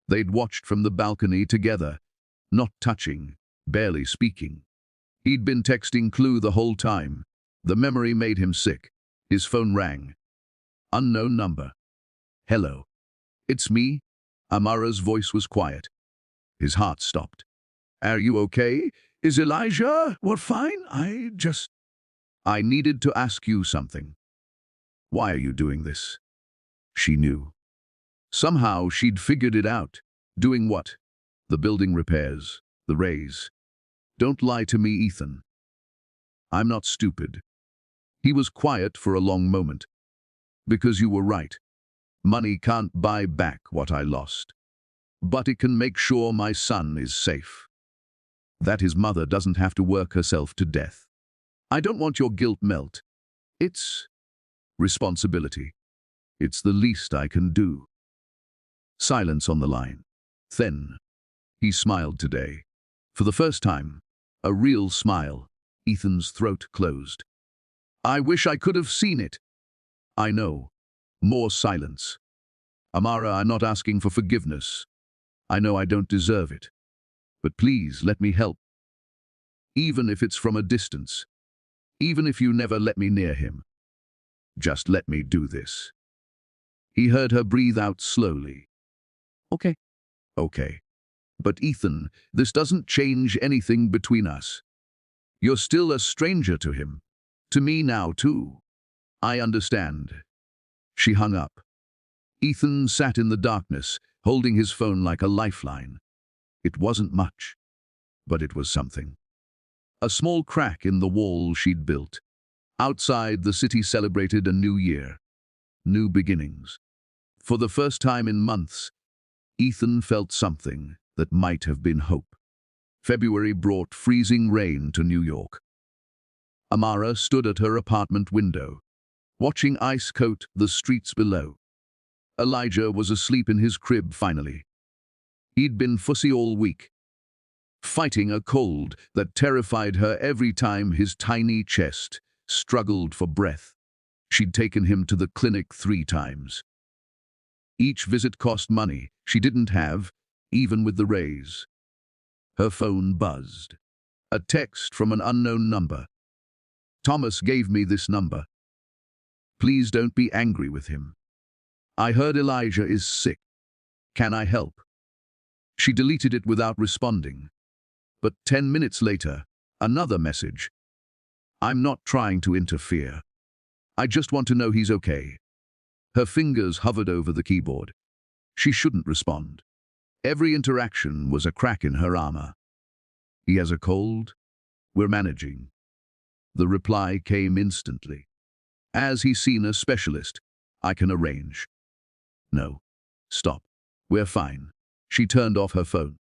They'd watched from the balcony together, not touching, barely speaking. He'd been texting Clue the whole time. The memory made him sick. His phone rang. Unknown number. Hello. It's me. Amara's voice was quiet. His heart stopped. Are you okay? Is Elijah? We're fine. I needed to ask you something. Why are you doing this? She knew. Somehow she'd figured it out. Doing what? The building repairs. The raise. Don't lie to me, Ethan. I'm not stupid. He was quiet for a long moment. Because you were right. Money can't buy back what I lost. But it can make sure my son is safe. That his mother doesn't have to work herself to death. I don't want your guilt melt. It's responsibility. It's the least I can do. Silence on the line. Then, he smiled today. For the first time, a real smile. Ethan's throat closed. I wish I could have seen it. I know. More silence. Amara, I'm not asking for forgiveness. I know I don't deserve it. But please let me help. Even if it's from a distance. Even if you never let me near him. Just let me do this. He heard her breathe out slowly. Okay. Okay. But Ethan, this doesn't change anything between us. You're still a stranger to him. To me now, too. I understand. She hung up. Ethan sat in the darkness, holding his phone like a lifeline. It wasn't much, but it was something. A small crack in the wall she'd built. Outside, the city celebrated a new year. New beginnings. For the first time in months, Ethan felt something that might have been hope. February brought freezing rain to New York. Amara stood at her apartment window, watching ice coat the streets below. Elijah was asleep in his crib finally. He'd been fussy all week, fighting a cold that terrified her every time his tiny chest struggled for breath. She'd taken him to the clinic 3 times. Each visit cost money she didn't have, even with the raise. Her phone buzzed. A text from an unknown number. Thomas gave me this number. Please don't be angry with him. I heard Elijah is sick. Can I help? She deleted it without responding. But 10 minutes later, another message. I'm not trying to interfere. I just want to know he's okay. Her fingers hovered over the keyboard. She shouldn't respond. Every interaction was a crack in her armor. He has a cold? We're managing. The reply came instantly. Has he seen a specialist? I can arrange. No. Stop. We're fine. She turned off her phone,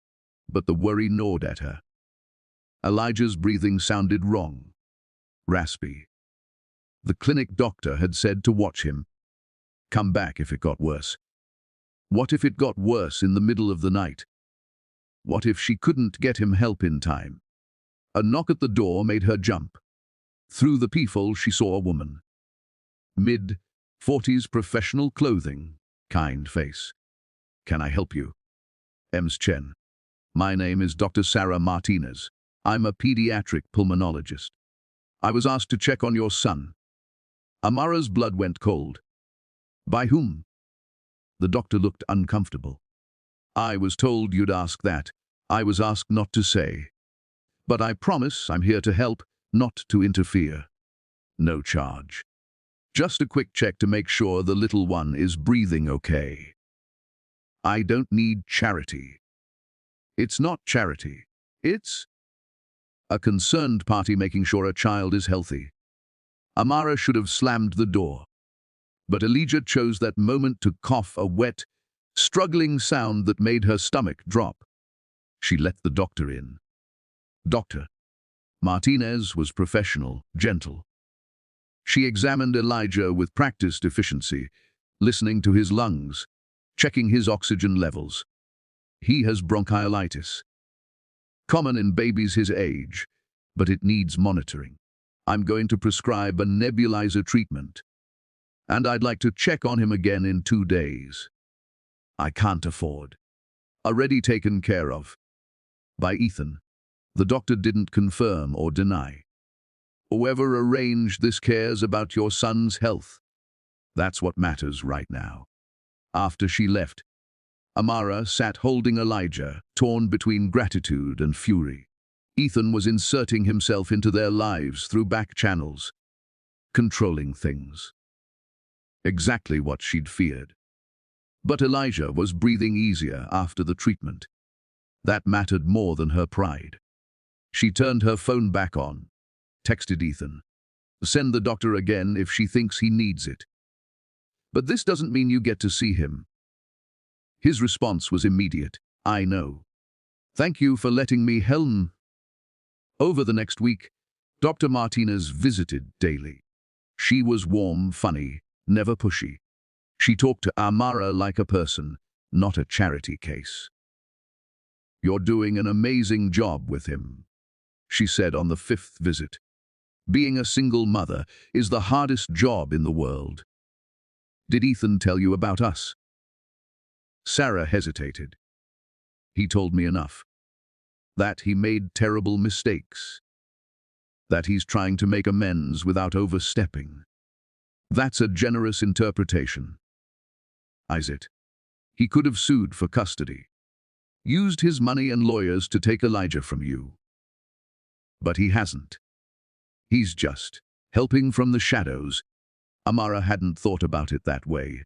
but the worry gnawed at her. Elijah's breathing sounded wrong. Raspy. The clinic doctor had said to watch him. Come back if it got worse. What if it got worse in the middle of the night? What if she couldn't get him help in time? A knock at the door made her jump. Through the peephole she saw a woman. Mid-40s, professional clothing, kind face. Can I help you? Ms. Chen. My name is Dr. Sarah Martinez. I'm a pediatric pulmonologist. I was asked to check on your son. Amara's blood went cold. By whom? The doctor looked uncomfortable. I was told you'd ask that. I was asked not to say. But I promise I'm here to help, not to interfere. No charge. Just a quick check to make sure the little one is breathing okay. I don't need charity. It's not charity. It's a concerned party making sure a child is healthy. Amara should have slammed the door. But Elijah chose that moment to cough a wet, struggling sound that made her stomach drop. She let the doctor in. Doctor. Martinez was professional, gentle. She examined Elijah with practiced efficiency, listening to his lungs, checking his oxygen levels. He has bronchiolitis. Common in babies his age, but it needs monitoring. I'm going to prescribe a nebulizer treatment. And I'd like to check on him again in 2 days. I can't afford. Already taken care of. By Ethan. The doctor didn't confirm or deny. Whoever arranged this cares about your son's health. That's what matters right now. After she left, Amara sat holding Elijah, torn between gratitude and fury. Ethan was inserting himself into their lives through back channels, controlling things. Exactly what she'd feared. But Elijah was breathing easier after the treatment. That mattered more than her pride. She turned her phone back on, texted Ethan. Send the doctor again if she thinks he needs it. But this doesn't mean you get to see him. His response was immediate. I know. Thank you for letting me helm. Over the next week, Dr. Martinez visited daily. She was warm, funny, never pushy. She talked to Amara like a person, not a charity case. You're doing an amazing job with him, she said on the 5th visit. Being a single mother is the hardest job in the world. Did Ethan tell you about us? Sarah hesitated. He told me enough. That he made terrible mistakes. That he's trying to make amends without overstepping. That's a generous interpretation. Isaac. He could have sued for custody. Used his money and lawyers to take Elijah from you. But he hasn't. He's just helping from the shadows. Amara hadn't thought about it that way.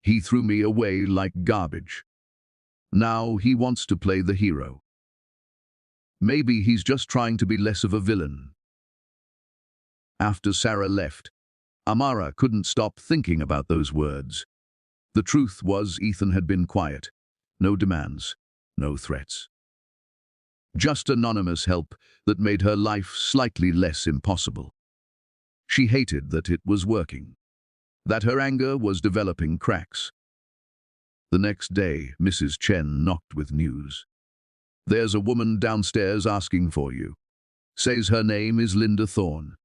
He threw me away like garbage. Now he wants to play the hero. Maybe he's just trying to be less of a villain. After Sarah left, Amara couldn't stop thinking about those words. The truth was Ethan had been quiet. No demands, no threats. Just anonymous help that made her life slightly less impossible. She hated that it was working, that her anger was developing cracks. The next day, Mrs. Chen knocked with news. There's a woman downstairs asking for you. Says her name is Linda Thorne.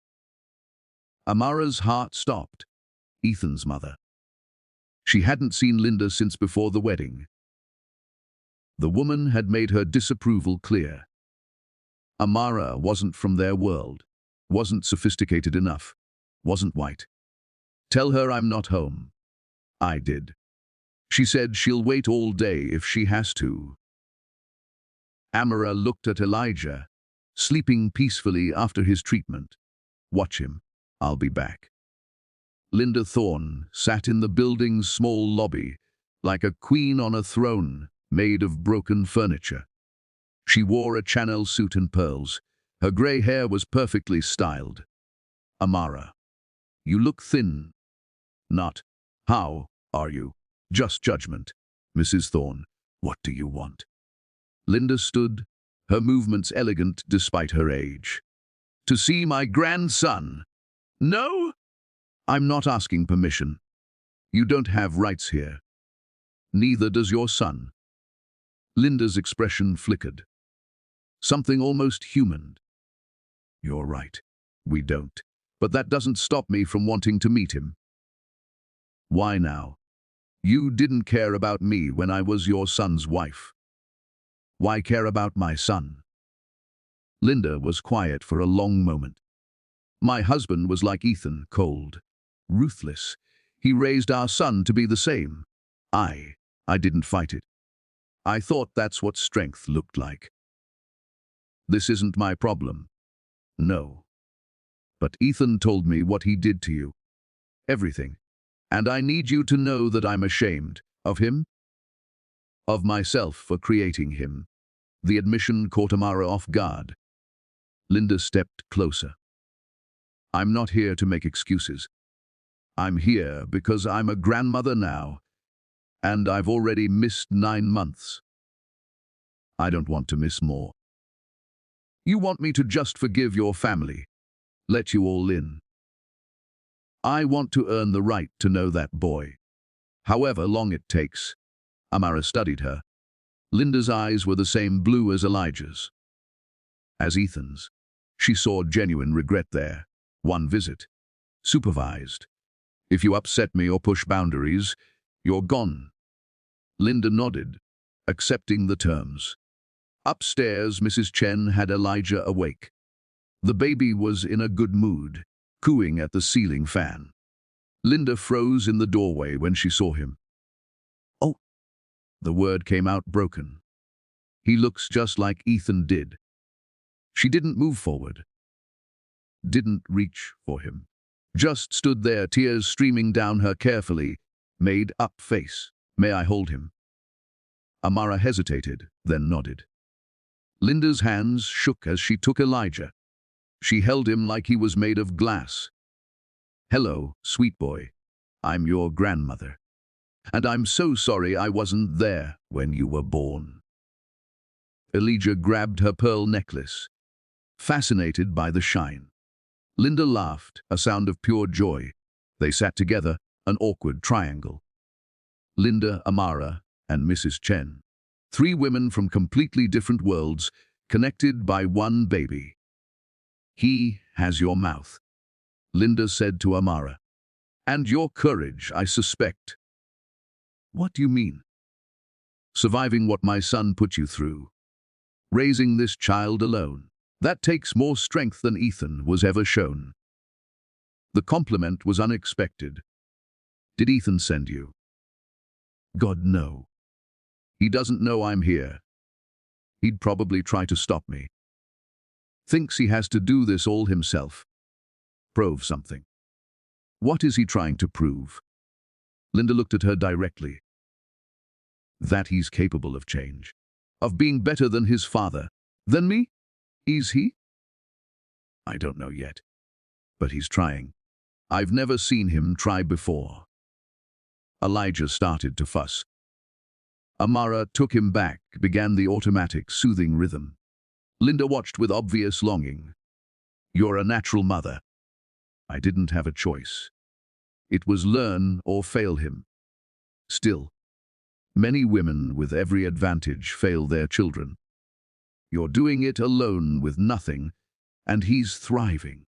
Amara's heart stopped. Ethan's mother. She hadn't seen Linda since before the wedding. The woman had made her disapproval clear. Amara wasn't from their world, wasn't sophisticated enough, wasn't white. Tell her I'm not home. I did. She said she'll wait all day if she has to. Amara looked at Elijah, sleeping peacefully after his treatment. Watch him. I'll be back. Linda Thorne sat in the building's small lobby, like a queen on a throne made of broken furniture. She wore a Chanel suit and pearls. Her grey hair was perfectly styled. Amara, you look thin. Not, how are you? Just judgment. Mrs. Thorne, what do you want? Linda stood, her movements elegant despite her age. To see my grandson. No? I'm not asking permission. You don't have rights here. Neither does your son. Linda's expression flickered. Something almost human. You're right. We don't. But that doesn't stop me from wanting to meet him. Why now? You didn't care about me when I was your son's wife. Why care about my son? Linda was quiet for a long moment. My husband was like Ethan, cold, ruthless. He raised our son to be the same. I didn't fight it. I thought that's what strength looked like. This isn't my problem. No. But Ethan told me what he did to you. Everything. And I need you to know that I'm ashamed of him, of myself for creating him. The admission caught Amara off guard. Linda stepped closer. I'm not here to make excuses. I'm here because I'm a grandmother now, and I've already missed 9 months. I don't want to miss more. You want me to just forgive your family, let you all in. I want to earn the right to know that boy, however long it takes. Amara studied her. Linda's eyes were the same blue as Elijah's. As Ethan's, she saw genuine regret there. One visit. Supervised. If you upset me or push boundaries, you're gone. Linda nodded, accepting the terms. Upstairs, Mrs. Chen had Elijah awake. The baby was in a good mood, cooing at the ceiling fan. Linda froze in the doorway when she saw him. Oh, the word came out broken. He looks just like Ethan did. She didn't move forward. Didn't reach for him. Just stood there, tears streaming down her carefully made-up face. May I hold him? Amara hesitated, then nodded. Linda's hands shook as she took Elijah. She held him like he was made of glass. "Hello, sweet boy. I'm your grandmother. And I'm so sorry I wasn't there when you were born." Elijah grabbed her pearl necklace, fascinated by the shine. Linda laughed, a sound of pure joy. They sat together, an awkward triangle. Linda, Amara, and Mrs. Chen. 3 women from completely different worlds, connected by one baby. "He has your mouth," Linda said to Amara. "And your courage, I suspect." "What do you mean?" "Surviving what my son put you through. Raising this child alone. That takes more strength than Ethan was ever shown." The compliment was unexpected. "Did Ethan send you?" "God, no. He doesn't know I'm here. He'd probably try to stop me. Thinks he has to do this all himself. Prove something." "What is he trying to prove?" Linda looked at her directly. "That he's capable of change. Of being better than his father. Than me? Is he?" "I don't know yet. But he's trying. I've never seen him try before." Elijah started to fuss. Amara took him back, began the automatic, soothing rhythm. Linda watched with obvious longing. "You're a natural mother." "I didn't have a choice. It was learn or fail him." "Still, many women with every advantage fail their children. You're doing it alone with nothing, and he's thriving."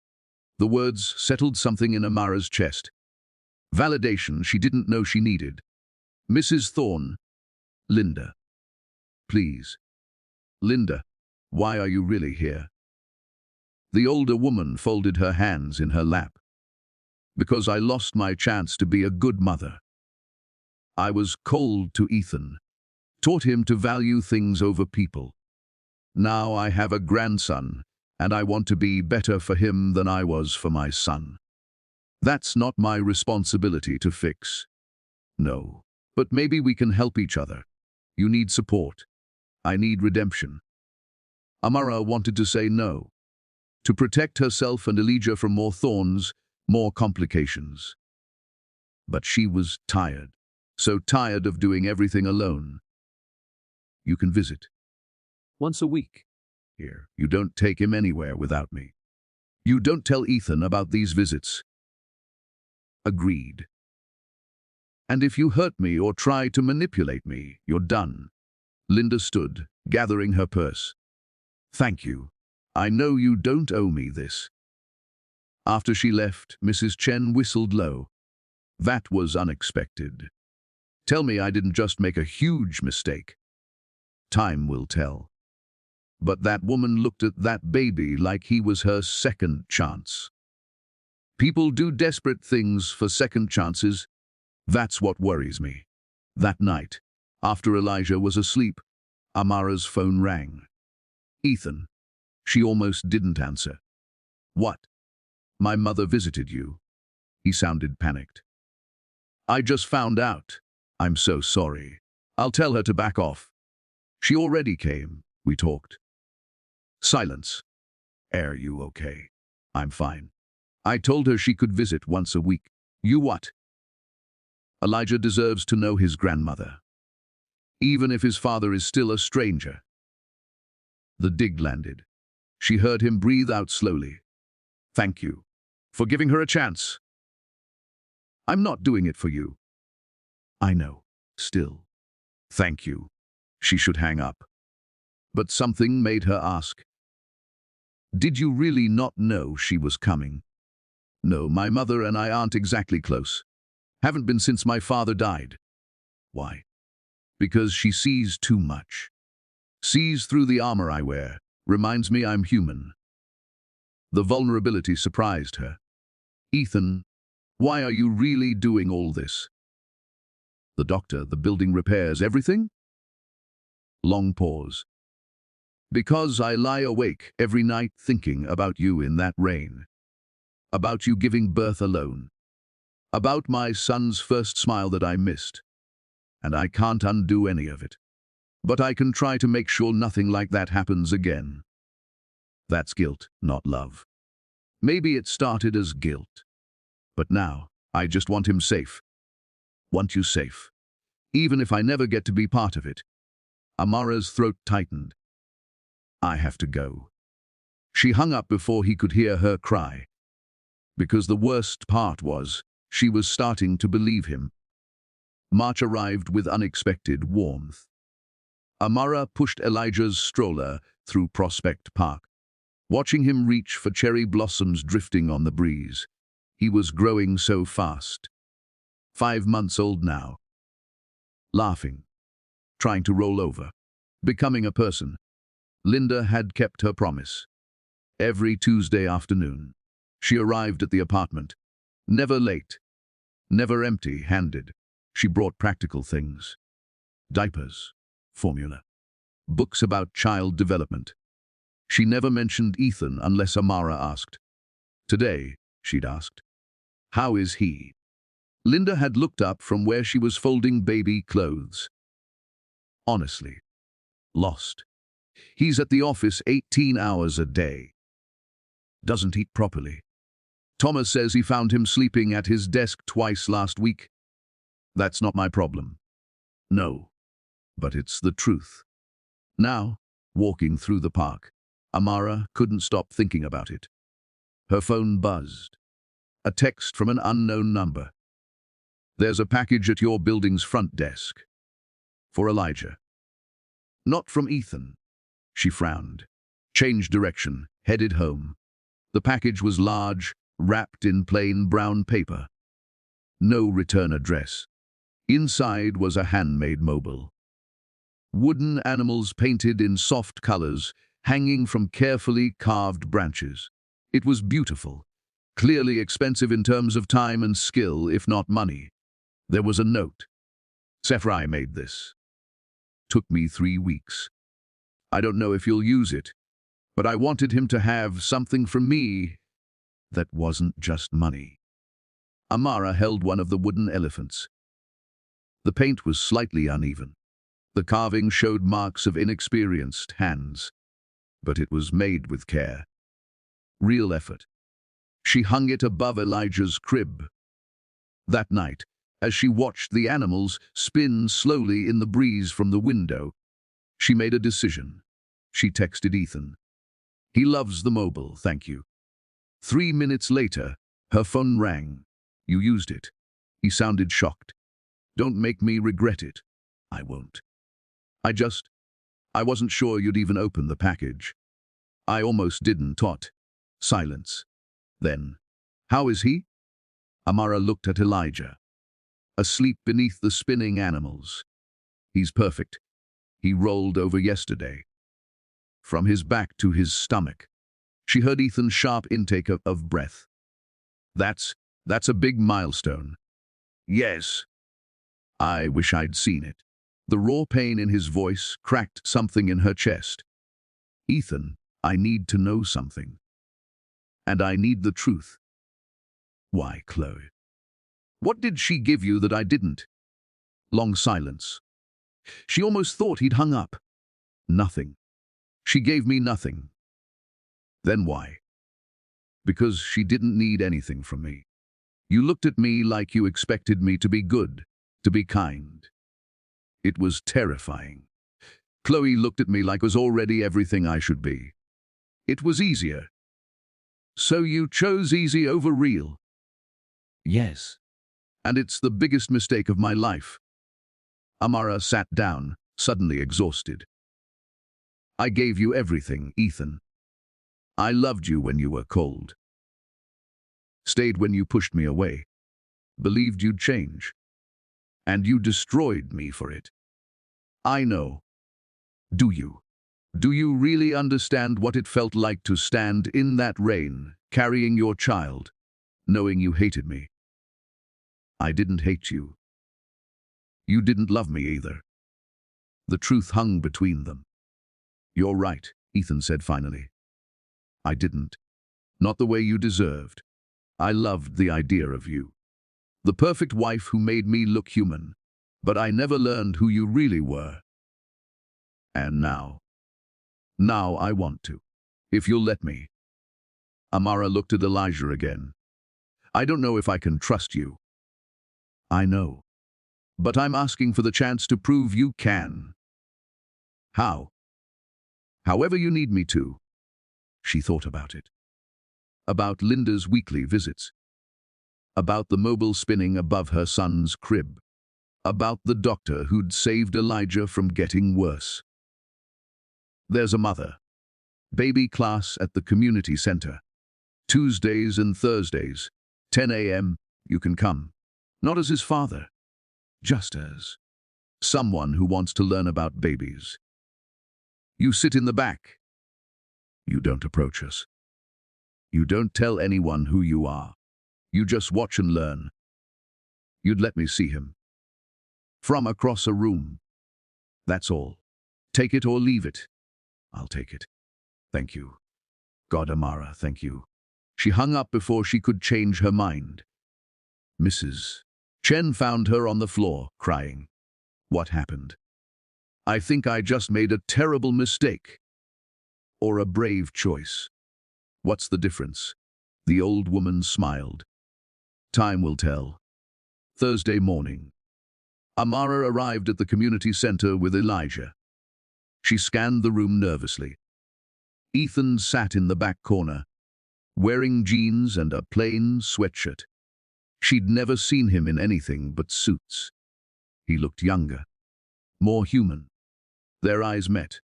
The words settled something in Amara's chest. Validation she didn't know she needed. "Mrs. Thorne." "Linda." "Please." "Linda, why are you really here?" The older woman folded her hands in her lap. "Because I lost my chance to be a good mother. I was cold to Ethan, taught him to value things over people. Now I have a grandson, and I want to be better for him than I was for my son. That's not my responsibility to fix. No, but maybe we can help each other. You need support. I need redemption." Amara wanted to say no, to protect herself and Elijah from more thorns, more complications. But she was tired, so tired of doing everything alone. "You can visit. Once a week. Here, you don't take him anywhere without me. You don't tell Ethan about these visits." "Agreed. And if you hurt me or try to manipulate me, you're done." Linda stood, gathering her purse. "Thank you. I know you don't owe me this." After she left, Mrs. Chen whistled low. "That was unexpected. Tell me I didn't just make a huge mistake." "Time will tell." But that woman looked at that baby like he was her second chance. People do desperate things for second chances. That's what worries me. That night, after Elijah was asleep, Amara's phone rang. "Ethan." She almost didn't answer. "What?" "My mother visited you." He sounded panicked. "I just found out. I'm so sorry. I'll tell her to back off." "She already came. We talked." Silence. "Are you okay?" "I'm fine. I told her she could visit once a week." "You what?" "Elijah deserves to know his grandmother, even if his father is still a stranger." The dig landed. She heard him breathe out slowly. "Thank you for giving her a chance." "I'm not doing it for you." "I know. Still. Thank you." She should hang up. But something made her ask, "Did you really not know she was coming?" "No, my mother and I aren't exactly close. Haven't been since my father died." "Why?" "Because she sees too much. Sees through the armor I wear. Reminds me I'm human." The vulnerability surprised her. "Ethan, why are you really doing all this?" "The doctor, the building repairs, everything?" Long pause. "Because I lie awake every night thinking about you in that rain. About you giving birth alone. About my son's first smile that I missed. And I can't undo any of it. But I can try to make sure nothing like that happens again. That's guilt, not love. Maybe it started as guilt. But now, I just want him safe. Want you safe. Even if I never get to be part of it. Amara's throat tightened. I have to go. She hung up before he could hear her cry. Because the worst part was, she was starting to believe him. March arrived with unexpected warmth. Amara pushed Elijah's stroller through Prospect Park, watching him reach for cherry blossoms drifting on the breeze. He was growing so fast. 5 months old now. Laughing, trying to roll over, becoming a person. Linda had kept her promise. Every Tuesday afternoon, she arrived at the apartment, never late, never empty-handed. She brought practical things. Diapers, formula, books about child development. She never mentioned Ethan unless Amara asked. Today, she'd asked, how is he? Linda had looked up from where she was folding baby clothes. Honestly, lost. He's at the office 18 hours a day. Doesn't eat properly. Thomas says he found him sleeping at his desk twice last week. That's not my problem. No, but it's the truth. Now, walking through the park, Amara couldn't stop thinking about it. Her phone buzzed. A text from an unknown number. There's a package at your building's front desk. For Elijah. Not from Ethan. She frowned, changed direction, headed home. The package was large, wrapped in plain brown paper. No return address. Inside was a handmade mobile. Wooden animals painted in soft colors, hanging from carefully carved branches. It was beautiful, clearly expensive in terms of time and skill, if not money. There was a note. Sephrai made this. Took me 3 weeks. I don't know if you'll use it, but I wanted him to have something from me that wasn't just money. Amara held one of the wooden elephants. The paint was slightly uneven. The carving showed marks of inexperienced hands, but it was made with care. Real effort. She hung it above Elijah's crib. That night, as she watched the animals spin slowly in the breeze from the window, she made a decision. She texted Ethan. He loves the mobile, thank you. 3 minutes later, her phone rang. You used it. He sounded shocked. Don't make me regret it. I won't. I wasn't sure you'd even open the package. I almost didn't. Silence. Then, how is he? Amara looked at Elijah. Asleep beneath the spinning animals. He's perfect. He rolled over yesterday. From his back to his stomach. She heard Ethan's sharp intake of breath. That's a big milestone. Yes. I wish I'd seen it. The raw pain in his voice cracked something in her chest. Ethan, I need to know something. And I need the truth. Why, Chloe? What did she give you that I didn't? Long silence. She almost thought he'd hung up. Nothing. She gave me nothing. Then why? Because she didn't need anything from me. You looked at me like you expected me to be good, to be kind. It was terrifying. Chloe looked at me like I was already everything I should be. It was easier. So you chose easy over real? Yes. And it's the biggest mistake of my life. Amara sat down, suddenly exhausted. I gave you everything, Ethan. I loved you when you were cold. Stayed when you pushed me away. Believed you'd change. And you destroyed me for it. I know. Do you? Do you really understand what it felt like to stand in that rain, carrying your child, knowing you hated me? I didn't hate you. You didn't love me either. The truth hung between them. You're right, Ethan said finally. I didn't. Not the way you deserved. I loved the idea of you. The perfect wife who made me look human. But I never learned who you really were. And now I want to. If you'll let me. Amara looked at Elijah again. I don't know if I can trust you. I know. But I'm asking for the chance to prove you can. How? However you need me to. She thought about it. About Linda's weekly visits. About the mobile spinning above her son's crib. About the doctor who'd saved Elijah from getting worse. There's a mother. Baby class at the community center. Tuesdays and Thursdays. 10 a.m. You can come. Not as his father. Just as someone who wants to learn about babies. You sit in the back. You don't approach us. You don't tell anyone who you are. You just watch and learn. You'd let me see him. From across a room. That's all. Take it or leave it. I'll take it. Thank you. God, Amara, thank you. She hung up before she could change her mind. Mrs. Chen found her on the floor, crying. What happened? I think I just made a terrible mistake. Or a brave choice. What's the difference? The old woman smiled. Time will tell. Thursday morning. Amara arrived at the community center with Elijah. She scanned the room nervously. Ethan sat in the back corner, wearing jeans and a plain sweatshirt. She'd never seen him in anything but suits. He looked younger, more human. Their eyes met.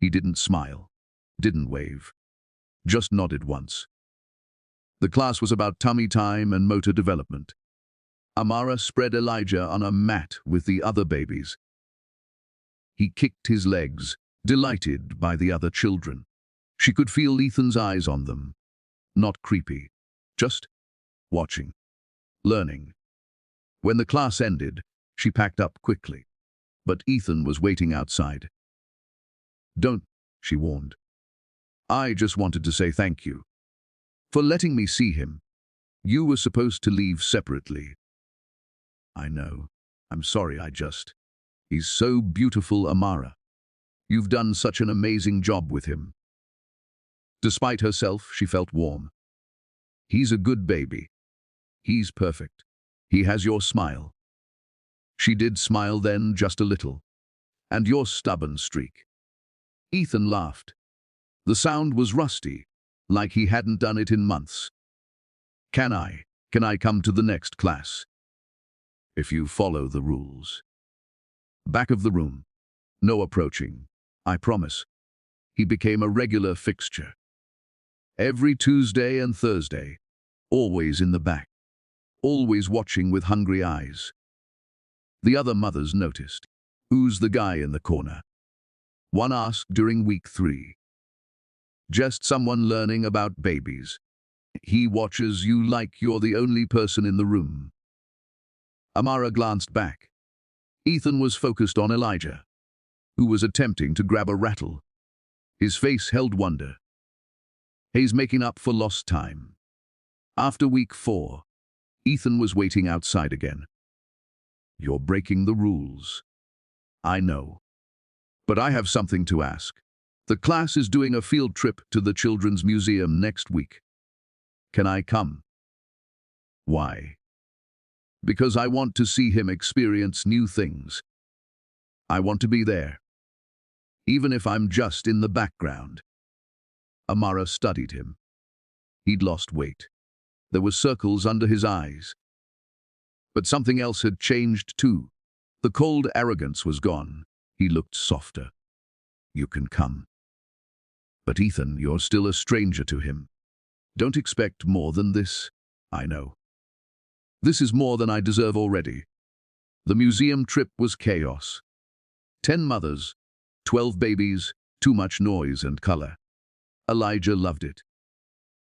He didn't smile, didn't wave, just nodded once. The class was about tummy time and motor development. Amara spread Elijah on a mat with the other babies. He kicked his legs, delighted by the other children. She could feel Ethan's eyes on them. Not creepy, just watching, learning. When the class ended, she packed up quickly, but Ethan was waiting outside. Don't, she warned. I just wanted to say thank you for letting me see him. You were supposed to leave separately. I know. I'm sorry, He's so beautiful, Amara. You've done such an amazing job with him. Despite herself, she felt warm. He's a good baby. He's perfect. He has your smile. She did smile then, just a little. And your stubborn streak. Ethan laughed. The sound was rusty, like he hadn't done it in months. Can I come to the next class? If you follow the rules. Back of the room. No approaching. I promise. He became a regular fixture. Every Tuesday and Thursday. Always in the back. Always watching with hungry eyes. The other mothers noticed. Who's the guy in the corner? One asked during week 3. Just someone learning about babies. He watches you like you're the only person in the room. Amara glanced back. Ethan was focused on Elijah, who was attempting to grab a rattle. His face held wonder. He's making up for lost time. After week 4, Ethan was waiting outside again. You're breaking the rules. I know. But I have something to ask. The class is doing a field trip to the Children's Museum next week. Can I come? Why? Because I want to see him experience new things. I want to be there, even if I'm just in the background. Amara studied him. He'd lost weight. There were circles under his eyes. But something else had changed too. The cold arrogance was gone. He looked softer. You can come. But Ethan, you're still a stranger to him. Don't expect more than this. I know. This is more than I deserve already. The museum trip was chaos. 10 mothers, 12 babies, too much noise and color. Elijah loved it.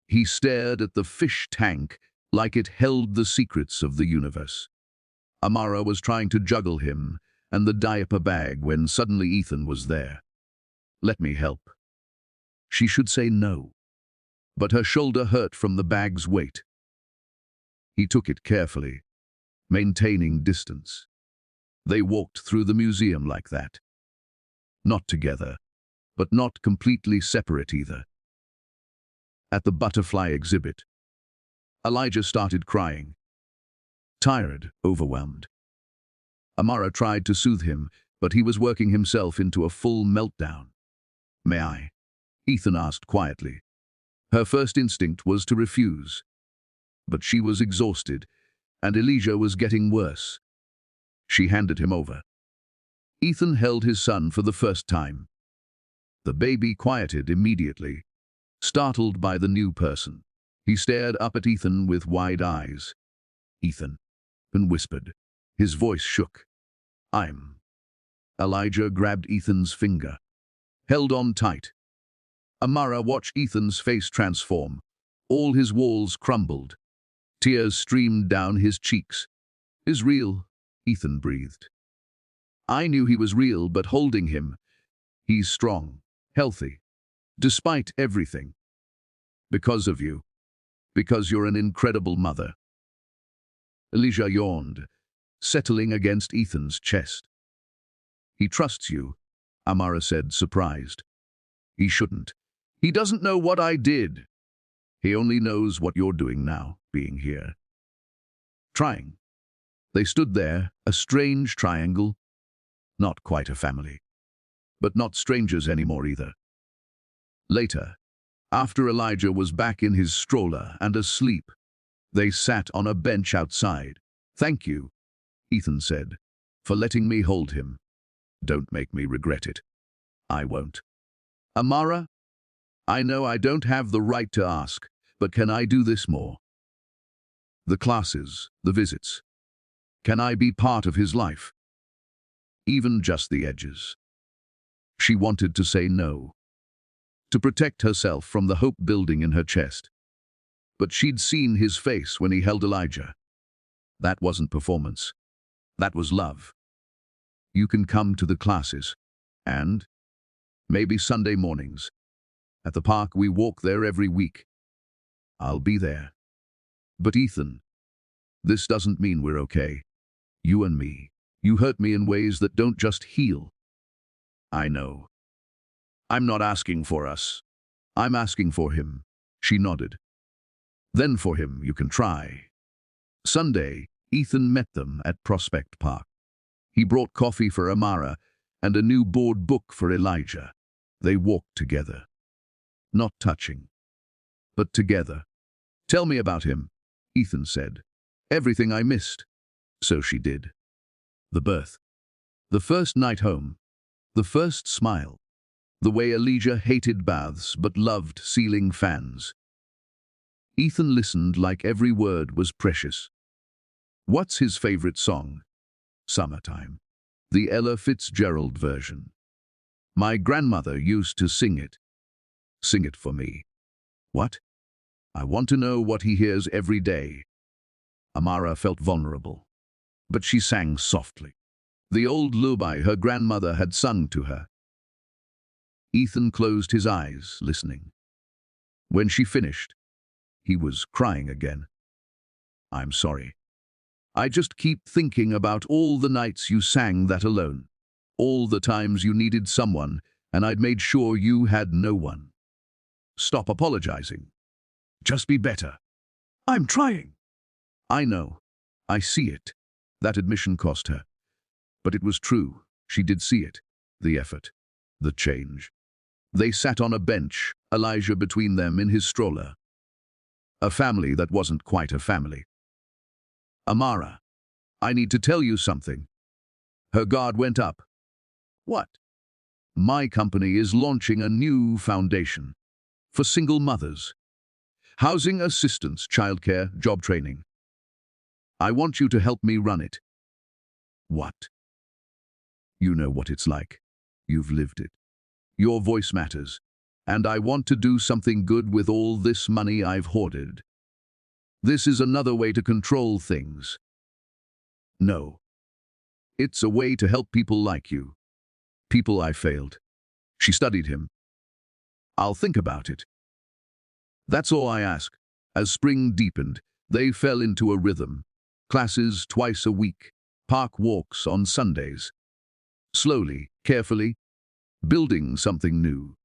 He stared at the fish tank like it held the secrets of the universe. Amara was trying to juggle him and the diaper bag when suddenly Ethan was there. Let me help. She should say no, but her shoulder hurt from the bag's weight. He took it carefully, maintaining distance. They walked through the museum like that. Not together, but not completely separate either. At the butterfly exhibit, Elijah started crying. Tired, overwhelmed. Amara tried to soothe him, but he was working himself into a full meltdown. "May I?" Ethan asked quietly. Her first instinct was to refuse. But she was exhausted, and Elijah was getting worse. She handed him over. Ethan held his son for the first time. The baby quieted immediately, startled by the new person. He stared up at Ethan with wide eyes. "Ethan," and whispered. His voice shook. "I'm." Elijah grabbed Ethan's finger, held on tight. Amara watched Ethan's face transform. All his walls crumbled. Tears streamed down his cheeks. "Is real," Ethan breathed. "I knew he was real, but holding him, he's strong, healthy, despite everything. Because of you. Because you're an incredible mother." Elijah yawned, settling against Ethan's chest. "He trusts you," Amara said, surprised. "He shouldn't. He doesn't know what I did. He only knows what you're doing now, being here." Trying. They stood there, a strange triangle. Not quite a family. But not strangers anymore either. Later, after Elijah was back in his stroller and asleep, they sat on a bench outside. "Thank you," Ethan said, "for letting me hold him. Don't make me regret it." "I won't." "Amara, I know I don't have the right to ask, but can I do this more? The classes, the visits. Can I be part of his life? Even just the edges." She wanted to say no, to protect herself from the hope building in her chest. But she'd seen his face when he held Elijah. That wasn't performance. That was love. "You can come to the classes, and maybe Sunday mornings. At the park, we walk there every week. I'll be there. But Ethan, this doesn't mean we're okay. You and me. You hurt me in ways that don't just heal." "I know. I'm not asking for us. I'm asking for him." She nodded. "Then for him, you can try." Sunday, Ethan met them at Prospect Park. He brought coffee for Amara and a new board book for Elijah. They walked together. Not touching, but together. "Tell me about him," Ethan said. "Everything I missed." So she did. The birth. The first night home. The first smile. The way Elijah hated baths but loved ceiling fans. Ethan listened like every word was precious. What's his favorite song? Summertime. The Ella Fitzgerald version. My grandmother used to sing it. Sing it for me. What? I want to know what he hears every day. Amara felt vulnerable, but she sang softly. The old lullaby her grandmother had sung to her. Ethan closed his eyes, listening. When she finished, he was crying again. "I'm sorry. I just keep thinking about all the nights you sang that alone. All the times you needed someone, and I'd made sure you had no one. Stop apologizing. Just be better." "I'm trying." "I know. I see it." That admission cost her. But it was true. She did see it. The effort. The change. They sat on a bench, Elijah between them in his stroller. A family that wasn't quite a family. "Amara, I need to tell you something." Her guard went up. "What?" "My company is launching a new foundation. For single mothers. Housing assistance, childcare, job training. I want you to help me run it." "What?" "You know what it's like. You've lived it. Your voice matters. And I want to do something good with all this money I've hoarded. This is another way to control things." "No. It's a way to help people like you. People I failed." She studied him. "I'll think about it." "That's all I ask." As spring deepened, they fell into a rhythm. Classes twice a week, park walks on Sundays. Slowly, carefully, building something new.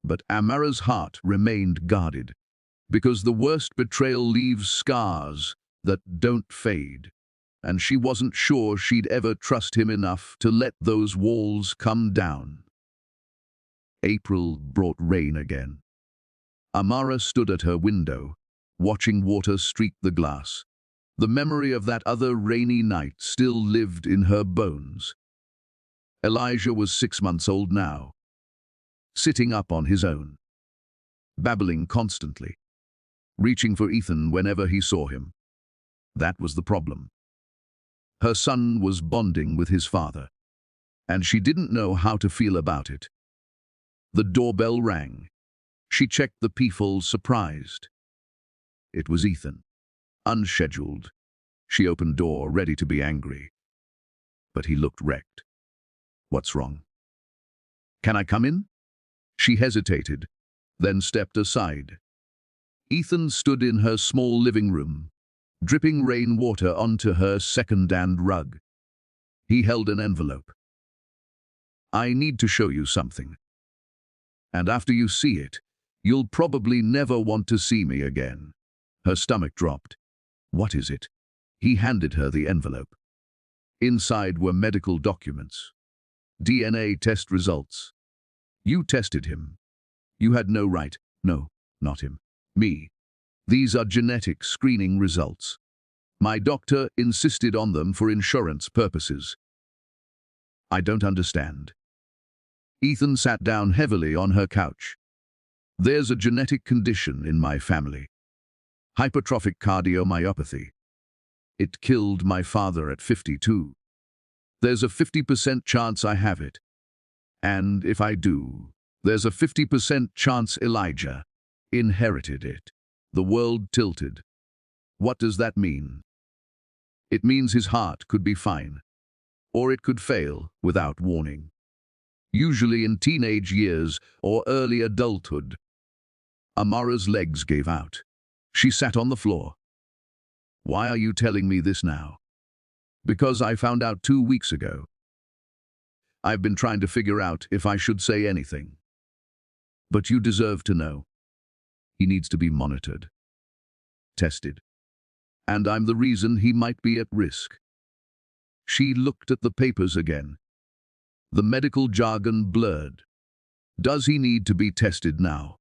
But Amara's heart remained guarded, because the worst betrayal leaves scars that don't fade, and she wasn't sure she'd ever trust him enough to let those walls come down. April brought rain again. Amara stood at her window, watching water streak the glass. The memory of that other rainy night still lived in her bones. Elijah was 6 months old now, sitting up on his own, babbling constantly, reaching for Ethan whenever he saw him. That was the problem. Her son was bonding with his father, and she didn't know how to feel about it. The doorbell rang. She checked the peephole, surprised. It was Ethan. Unscheduled. She opened door, ready to be angry. But he looked wrecked. What's wrong? Can I come in? She hesitated, then stepped aside. Ethan stood in her small living room, dripping rainwater onto her second-hand rug. He held an envelope. I need to show you something. And after you see it, you'll probably never want to see me again. Her stomach dropped. What is it? He handed her the envelope. Inside were medical documents. DNA test results. You tested him. You had no right. No, not him. Me. These are genetic screening results. My doctor insisted on them for insurance purposes. I don't understand. Ethan sat down heavily on her couch. There's a genetic condition in my family. Hypertrophic cardiomyopathy. It killed my father at 52. There's a 50% chance I have it. And if I do, there's a 50% chance Elijah inherited it. The world tilted. What does that mean? It means his heart could be fine, or it could fail without warning. Usually in teenage years or early adulthood. Amara's legs gave out. She sat on the floor. Why are you telling me this now? Because I found out 2 weeks ago. I've been trying to figure out if I should say anything. But you deserve to know. He needs to be monitored, tested. And I'm the reason he might be at risk. She looked at the papers again. The medical jargon blurred. Does he need to be tested now?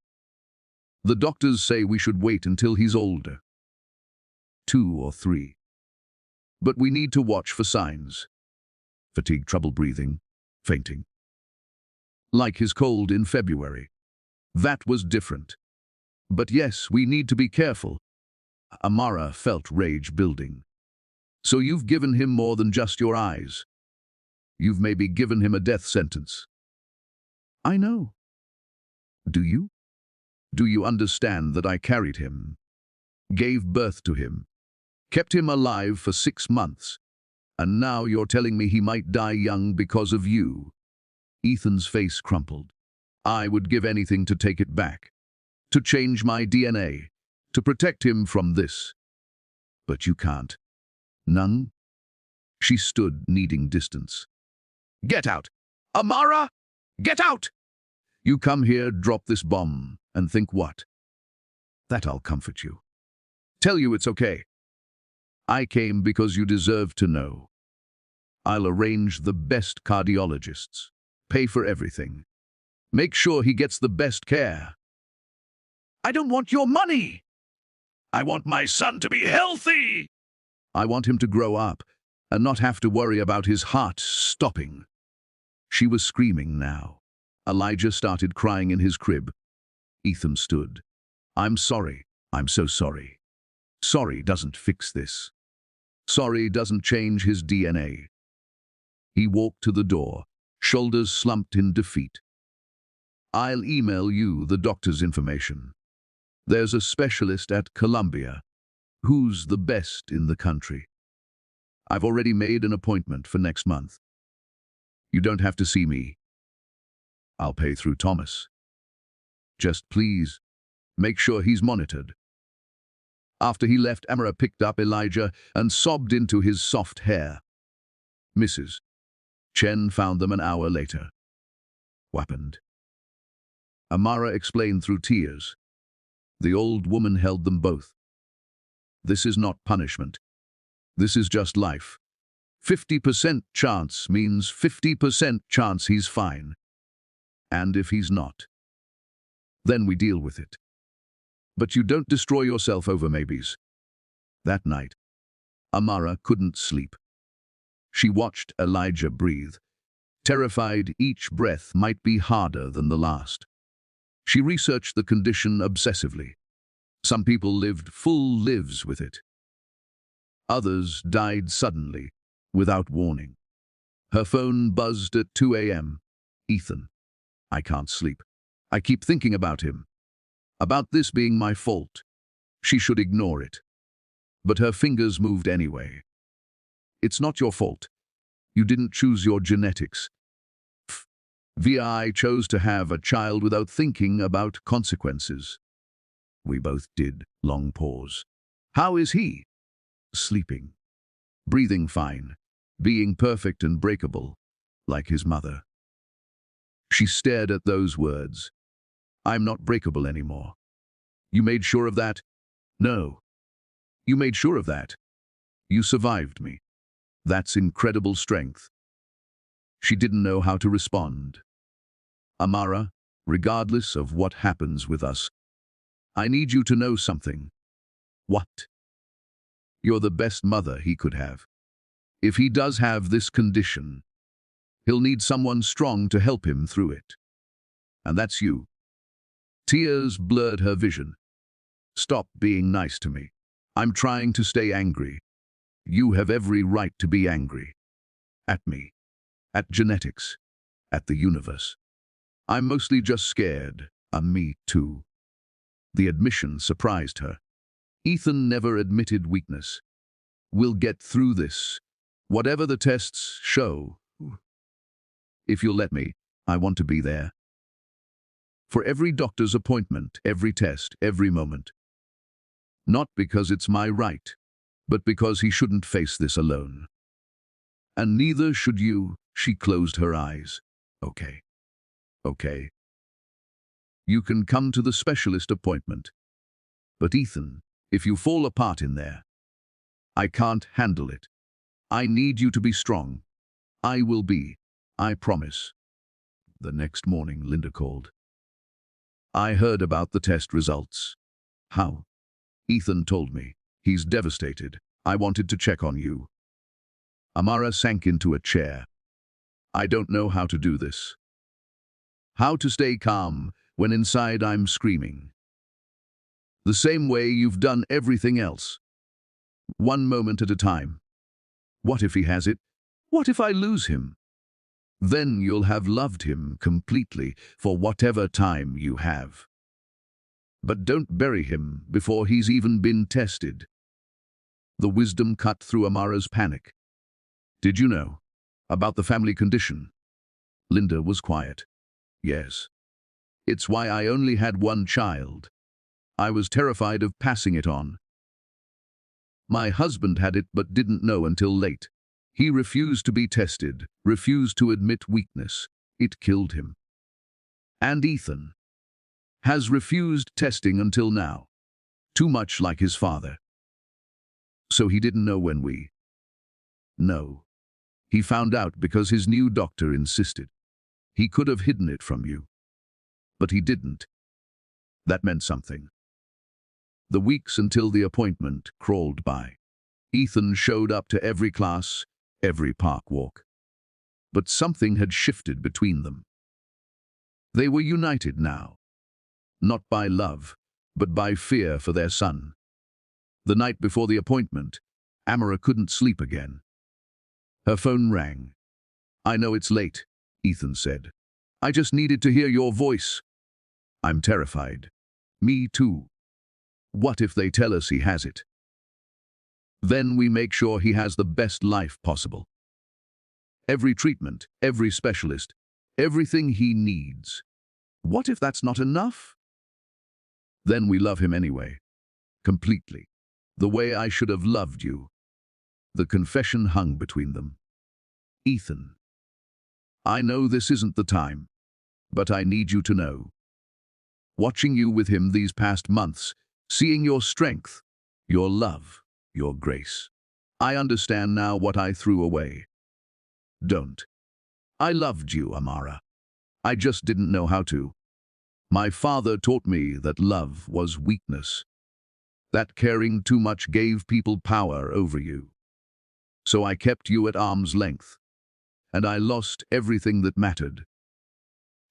The doctors say we should wait until he's older. 2 or 3. But we need to watch for signs. Fatigue, trouble breathing, fainting. Like his cold in February. That was different. But yes, we need to be careful. Amara felt rage building. So you've given him more than just your eyes. You've maybe given him a death sentence. I know. Do you? Do you understand that I carried him, gave birth to him, kept him alive for 6 months, and now you're telling me he might die young because of you? Ethan's face crumpled. I would give anything to take it back, to change my DNA, to protect him from this. But you can't. None? She stood, needing distance. Get out! Amara! Get out! You come here, drop this bomb, and think what? That I'll comfort you. Tell you it's okay. I came because you deserve to know. I'll arrange the best cardiologists, pay for everything. Make sure he gets the best care. I don't want your money. I want my son to be healthy. I want him to grow up and not have to worry about his heart stopping. She was screaming now. Elijah started crying in his crib. Ethan stood. I'm sorry. I'm so sorry. Sorry doesn't fix this. Sorry doesn't change his DNA. He walked to the door, shoulders slumped in defeat. I'll email you the doctor's information. There's a specialist at Columbia who's the best in the country. I've already made an appointment for next month. You don't have to see me. I'll pay through Thomas. Just please, make sure he's monitored. After he left, Amara picked up Elijah and sobbed into his soft hair. Mrs. Chen found them an hour later. happened? Amara explained through tears. The old woman held them both. This is not punishment. This is just life. 50% chance means 50% chance he's fine. And if he's not, then we deal with it. But you don't destroy yourself over maybes. That night, Amara couldn't sleep. She watched Elijah breathe, terrified each breath might be harder than the last. She researched the condition obsessively. Some people lived full lives with it. Others died suddenly, without warning. Her phone buzzed at 2 a.m. Ethan. I can't sleep. I keep thinking about him. About this being my fault. She should ignore it. But her fingers moved anyway. It's not your fault. You didn't choose your genetics. VI chose to have a child without thinking about consequences. We both did. Long pause. How is he? Sleeping. Breathing fine. Being perfect and breakable, like his mother. She stared at those words. I'm not breakable anymore. You made sure of that? No. You made sure of that. You survived me. That's incredible strength. She didn't know how to respond. Amara, regardless of what happens with us, I need you to know something. What? You're the best mother he could have. If he does have this condition, he'll need someone strong to help him through it. And that's you. Tears blurred her vision. Stop being nice to me. I'm trying to stay angry. You have every right to be angry. At me. At genetics. At the universe. I'm mostly just scared. Me too. The admission surprised her. Ethan never admitted weakness. We'll get through this. Whatever the tests show. If you'll let me, I want to be there. For every doctor's appointment, every test, every moment. Not because it's my right, but because he shouldn't face this alone. And neither should you. She closed her eyes. Okay. Okay. You can come to the specialist appointment. But Ethan, if you fall apart in there, I can't handle it. I need you to be strong. I will be. I promise. The next morning, Linda called. I heard about the test results. How? Ethan told me. He's devastated. I wanted to check on you. Amara sank into a chair. I don't know how to do this. How to stay calm when inside I'm screaming. The same way you've done everything else. One moment at a time. What if he has it? What if I lose him? Then you'll have loved him completely for whatever time you have. But don't bury him before he's even been tested. The wisdom cut through Amara's panic. Did you know about the family condition? Linda was quiet. Yes. It's why I only had one child. I was terrified of passing it on. My husband had it but didn't know until late. He refused to be tested, refused to admit weakness. It killed him. And Ethan has refused testing until now. Too much like his father. So he didn't know when we... No. He found out because his new doctor insisted. He could have hidden it from you. But he didn't. That meant something. The weeks until the appointment crawled by. Ethan showed up to every class, every park walk. But something had shifted between them. They were united now. Not by love, but by fear for their son. The night before the appointment, Amara couldn't sleep again. Her phone rang. I know it's late, Ethan said. I just needed to hear your voice. I'm terrified. Me too. What if they tell us he has it? Then we make sure he has the best life possible. Every treatment, every specialist, everything he needs. What if that's not enough? Then we love him anyway. Completely. The way I should have loved you. The confession hung between them. Ethan. I know this isn't the time. But I need you to know. Watching you with him these past months, seeing your strength, your love, your grace, I understand now what I threw away. Don't. I loved you, Amara. I just didn't know how to. My father taught me that love was weakness, that caring too much gave people power over you. So I kept you at arm's length, and I lost everything that mattered.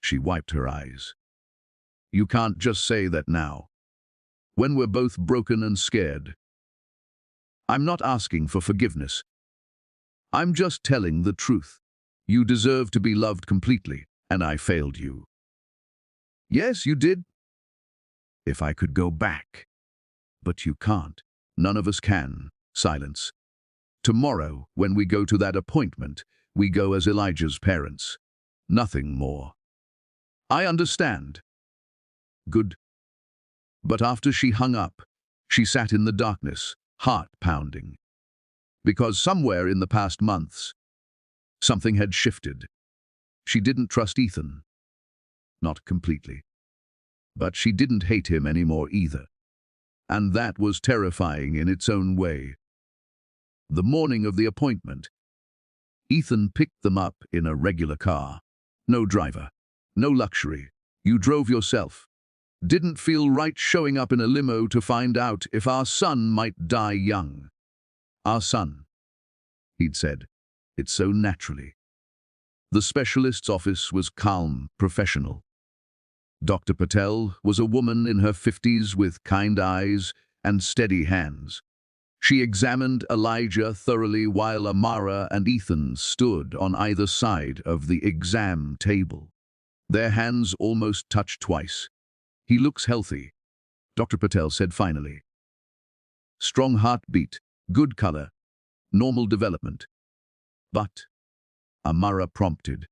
She wiped her eyes. You can't just say that now, when we're both broken and scared. I'm not asking for forgiveness. I'm just telling the truth. You deserve to be loved completely, and I failed you. Yes, you did. If I could go back. But you can't. None of us can. Silence. Tomorrow, when we go to that appointment, we go as Elijah's parents. Nothing more. I understand. Good. But after she hung up, she sat in the darkness, heart pounding. Because somewhere in the past months, something had shifted. She didn't trust Ethan. Not completely. But she didn't hate him anymore either. And that was terrifying in its own way. The morning of the appointment, Ethan picked them up in a regular car. No driver, no luxury. You drove yourself. Didn't feel right showing up in a limo to find out if our son might die young. Our son, he'd said, it so naturally. The specialist's office was calm, professional. Dr. Patel was a woman in her 50s with kind eyes and steady hands. She examined Elijah thoroughly while Amara and Ethan stood on either side of the exam table. Their hands almost touched twice. He looks healthy, Dr. Patel said finally. Strong heartbeat, good color, normal development. But, Amara prompted.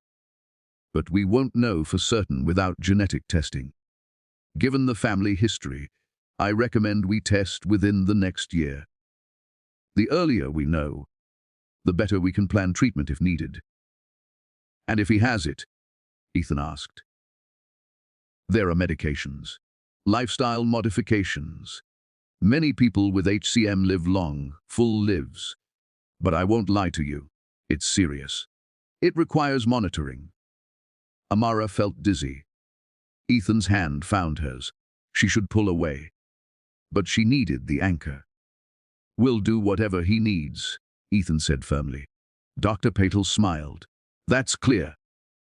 But we won't know for certain without genetic testing. Given the family history, I recommend we test within the next year. The earlier we know, the better we can plan treatment if needed. And if he has it, Ethan asked. There are medications, lifestyle modifications. Many people with HCM live long, full lives. But I won't lie to you, it's serious. It requires monitoring. Amara felt dizzy. Ethan's hand found hers. She should pull away. But she needed the anchor. We'll do whatever he needs, Ethan said firmly. Dr. Patel smiled. That's clear.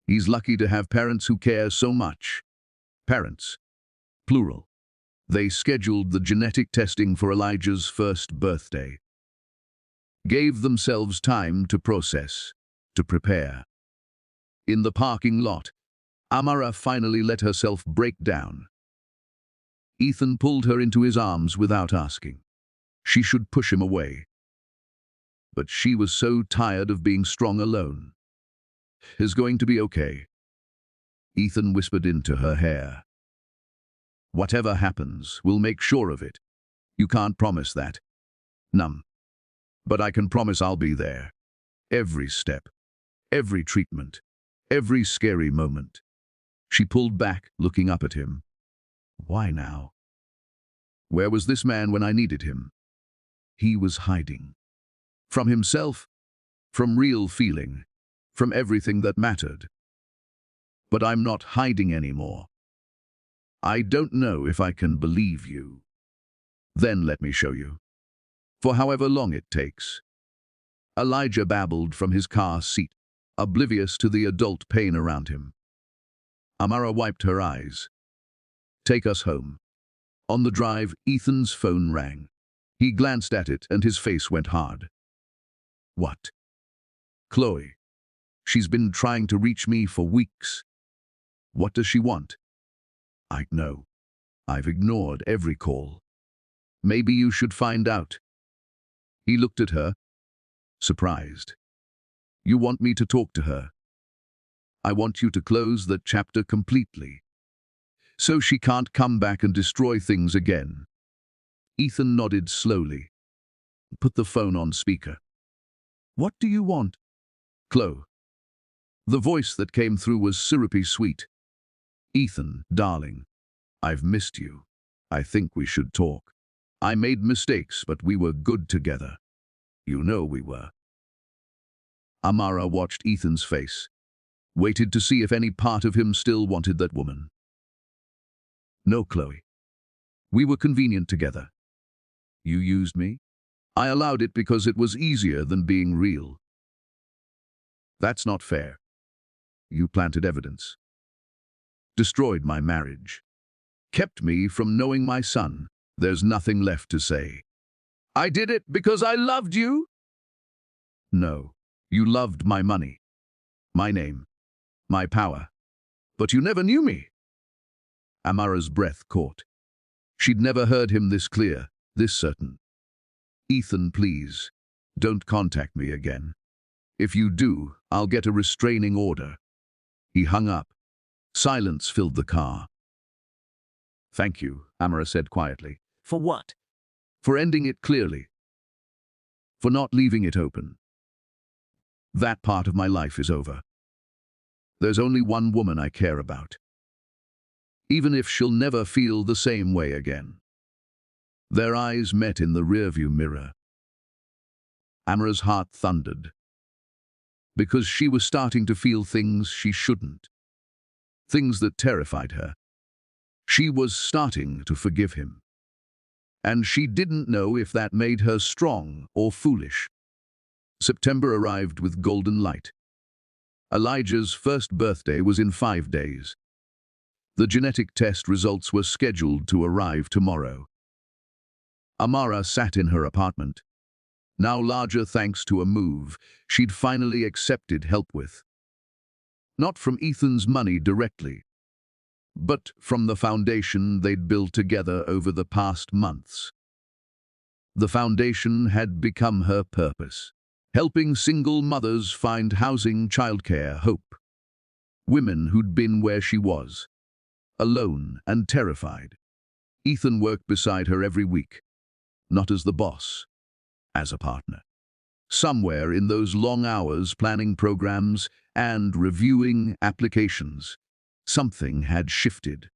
He's lucky to have parents who care so much. Parents. Plural. They scheduled the genetic testing for Elijah's first birthday. Gave themselves time to process, to prepare. In the parking lot, Amara finally let herself break down. Ethan pulled her into his arms without asking. She should push him away. But she was so tired of being strong alone. It's going to be okay. Ethan whispered into her hair. Whatever happens, we'll make sure of it. You can't promise that. None. But I can promise I'll be there. Every step, every treatment, every scary moment. She pulled back, looking up at him. Why now? Where was this man when I needed him? He was hiding. From himself, from real feeling, from everything that mattered. But I'm not hiding anymore. I don't know if I can believe you. Then let me show you. For however long it takes. Elijah babbled from his car seat, oblivious to the adult pain around him. Amara wiped her eyes. Take us home. On the drive, Ethan's phone rang. He glanced at it and his face went hard. What? Chloe. She's been trying to reach me for weeks. What does she want? I know. I've ignored every call. Maybe you should find out. He looked at her, surprised. You want me to talk to her? I want you to close that chapter completely, so she can't come back and destroy things again. Ethan nodded slowly. Put the phone on speaker. What do you want? Chloe. The voice that came through was syrupy sweet. Ethan, darling, I've missed you. I think we should talk. I made mistakes, but we were good together. You know we were. Amara watched Ethan's face, waited to see if any part of him still wanted that woman. No, Chloe. We were convenient together. You used me. I allowed it because it was easier than being real. That's not fair. You planted evidence. Destroyed my marriage. Kept me from knowing my son. There's nothing left to say. I did it because I loved you? No, you loved my money, my name, my power. But you never knew me. Amara's breath caught. She'd never heard him this clear, this certain. Ethan, please, don't contact me again. If you do, I'll get a restraining order. He hung up. Silence filled the car. Thank you, Amara said quietly. For what? For ending it clearly. For not leaving it open. That part of my life is over. There's only one woman I care about. Even if she'll never feel the same way again. Their eyes met in the rearview mirror. Amara's heart thundered. Because she was starting to feel things she shouldn't. Things that terrified her. She was starting to forgive him. And she didn't know if that made her strong or foolish. September arrived with golden light. Elijah's first birthday was in 5 days. The genetic test results were scheduled to arrive tomorrow. Amara sat in her apartment, now larger thanks to a move she'd finally accepted help with. Not from Ethan's money directly, but from the foundation they'd built together over the past months. The foundation had become her purpose, helping single mothers find housing, childcare, hope. Women who'd been where she was, alone and terrified. Ethan worked beside her every week, not as the boss, as a partner. Somewhere in those long hours planning programs and reviewing applications, something had shifted.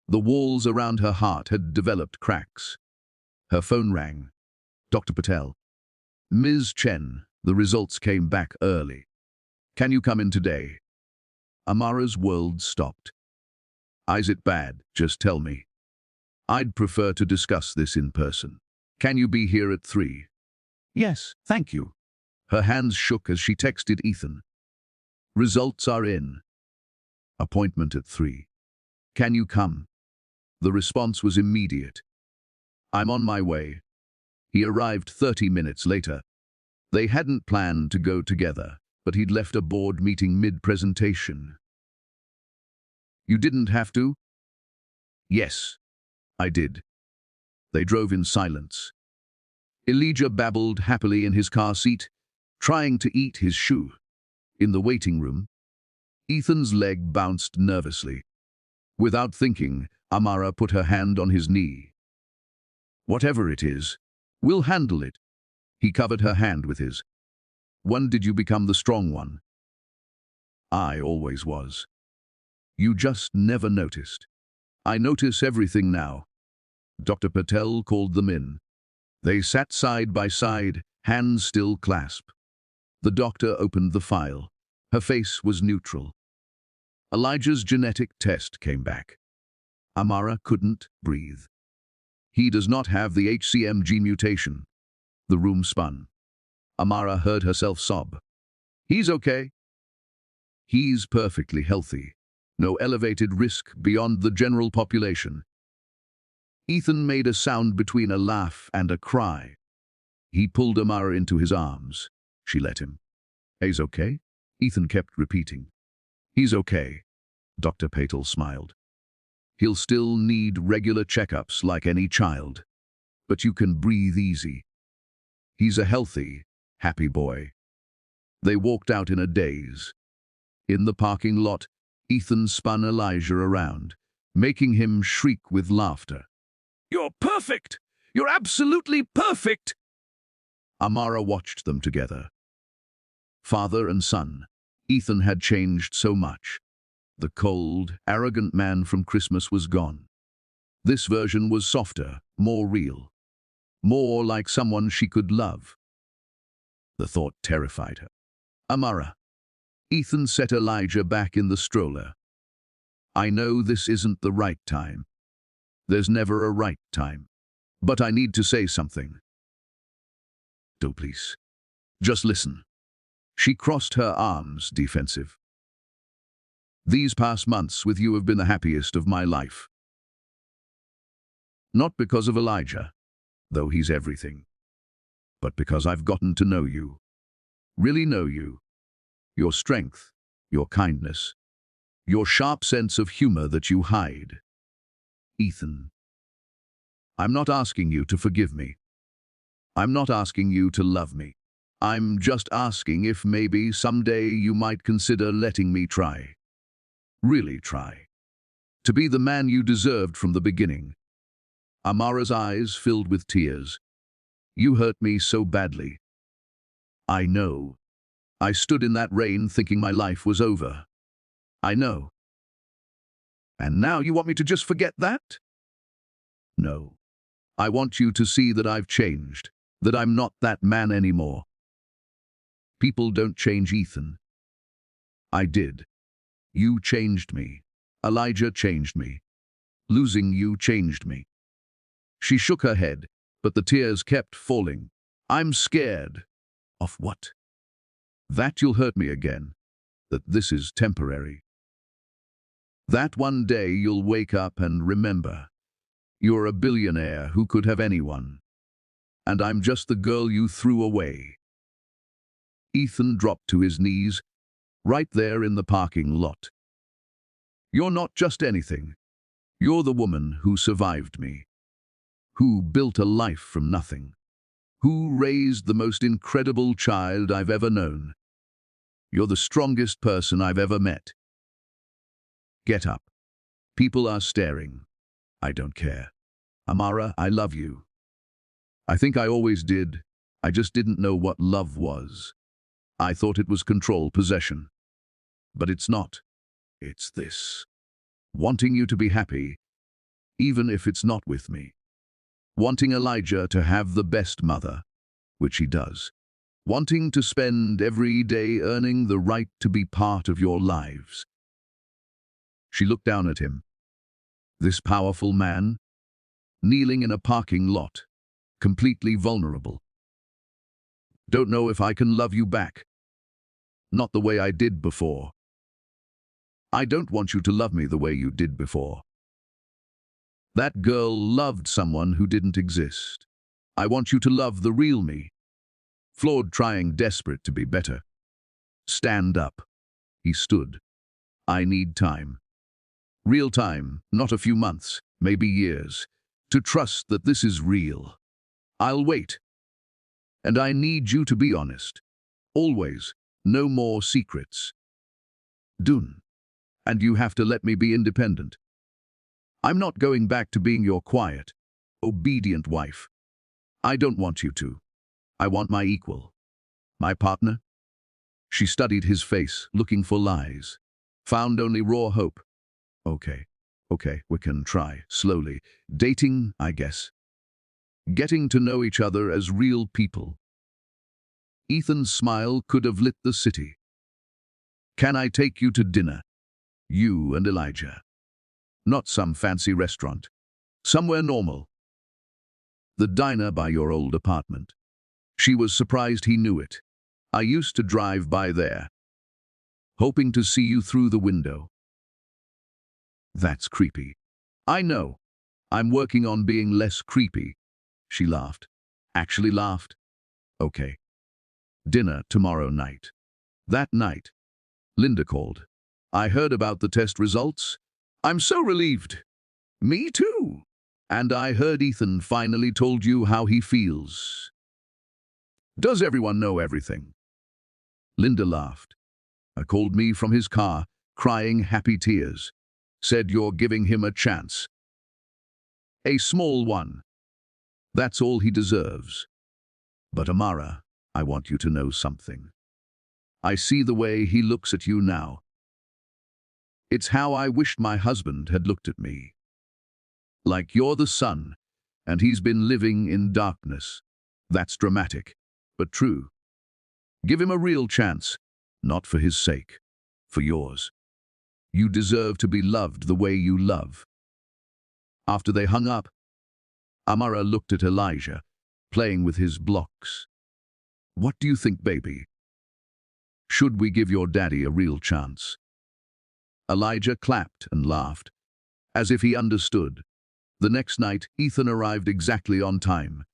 The walls around her heart had developed cracks. Her phone rang. Dr. Patel. Ms. Chen, the results came back early. Can you come in today? Amara's world stopped. Is it bad? Just tell me. I'd prefer to discuss this in person. Can you be here at 3? Yes, thank you. Her hands shook as she texted Ethan. Results are in. Appointment at 3. Can you come? The response was immediate. I'm on my way. He arrived 30 minutes later. They hadn't planned to go together, but he'd left a board meeting mid-presentation. You didn't have to? Yes, I did. They drove in silence. Elijah babbled happily in his car seat, trying to eat his shoe. In the waiting room, Ethan's leg bounced nervously. Without thinking, Amara put her hand on his knee. Whatever it is, we'll handle it. He covered her hand with his. When did you become the strong one? I always was. You just never noticed. I notice everything now. Dr. Patel called them in. They sat side by side, hands still clasped. The doctor opened the file. Her face was neutral. Elijah's genetic test came back. Amara couldn't breathe. He does not have the HCMG mutation. The room spun. Amara heard herself sob. He's okay. He's perfectly healthy. No elevated risk beyond the general population. Ethan made a sound between a laugh and a cry. He pulled Amara into his arms. She let him. He's okay? Ethan kept repeating. He's okay. Dr. Patel smiled. He'll still need regular checkups like any child. But you can breathe easy. He's a healthy, happy boy. They walked out in a daze. In the parking lot, Ethan spun Elijah around, making him shriek with laughter. You're perfect! You're absolutely perfect! Amara watched them together. Father and son, Ethan had changed so much. The cold, arrogant man from Christmas was gone. This version was softer, more real, more like someone she could love. The thought terrified her. Amara. Ethan set Elijah back in the stroller. I know this isn't the right time. There's never a right time. But I need to say something. Do please. Just listen. She crossed her arms, defensive. These past months with you have been the happiest of my life. Not because of Elijah, though he's everything, but because I've gotten to know you. Really know you. Your strength, your kindness, your sharp sense of humor that you hide. Ethan. I'm not asking you to forgive me. I'm not asking you to love me. I'm just asking if maybe someday you might consider letting me try. Really try. To be the man you deserved from the beginning. Amara's eyes filled with tears. You hurt me so badly. I know. I stood in that rain thinking my life was over. I know. And now you want me to just forget that? No. I want you to see that I've changed, that I'm not that man anymore. People don't change Ethan. I did. You changed me. Elijah changed me. Losing you changed me. She shook her head, but the tears kept falling. I'm scared. Of what? That you'll hurt me again. That this is temporary. That one day you'll wake up and remember. You're a billionaire who could have anyone. And I'm just the girl you threw away. Ethan dropped to his knees, right there in the parking lot. You're not just anything. You're the woman who survived me. Who built a life from nothing. Who raised the most incredible child I've ever known. You're the strongest person I've ever met. Get up. People are staring. I don't care. Amara, I love you. I think I always did. I just didn't know what love was. I thought it was control, possession. But it's not. It's this. Wanting you to be happy, even if it's not with me. Wanting Elijah to have the best mother, which he does. Wanting to spend every day earning the right to be part of your lives. She looked down at him. This powerful man, kneeling in a parking lot, completely vulnerable. Don't know if I can love you back. Not the way I did before. I don't want you to love me the way you did before. That girl loved someone who didn't exist. I want you to love the real me. Flawed, trying, desperate to be better. Stand up. He stood. I need time. Real time, not a few months, maybe years, to trust that this is real. I'll wait. And I need you to be honest. Always. No more secrets. Dune. And you have to let me be independent. I'm not going back to being your quiet, obedient wife. I don't want you to. I want my equal. My partner? She studied his face, looking for lies. Found only raw hope. Okay, we can try, slowly. Dating, I guess. Getting to know each other as real people. Ethan's smile could have lit the city. Can I take you to dinner? You and Elijah. Not some fancy restaurant. Somewhere normal. The diner by your old apartment. She was surprised he knew it. I used to drive by there, hoping to see you through the window. That's creepy. I know. I'm working on being less creepy. She laughed. Actually laughed. Okay. Dinner tomorrow night. That night, Linda called. I heard about the test results. I'm so relieved. Me too. And I heard Ethan finally told you how he feels. Does everyone know everything? Linda laughed. Called me from his car, crying happy tears. Said you're giving him a chance. A small one. That's all he deserves. But Amara, I want you to know something. I see the way he looks at you now. It's how I wished my husband had looked at me. Like you're the sun, and he's been living in darkness. That's dramatic, but true. Give him a real chance, not for his sake, for yours. You deserve to be loved the way you love. After they hung up, Amara looked at Elijah, playing with his blocks. What do you think, baby? Should we give your daddy a real chance? Elijah clapped and laughed, as if he understood. The next night, Ethan arrived exactly on time.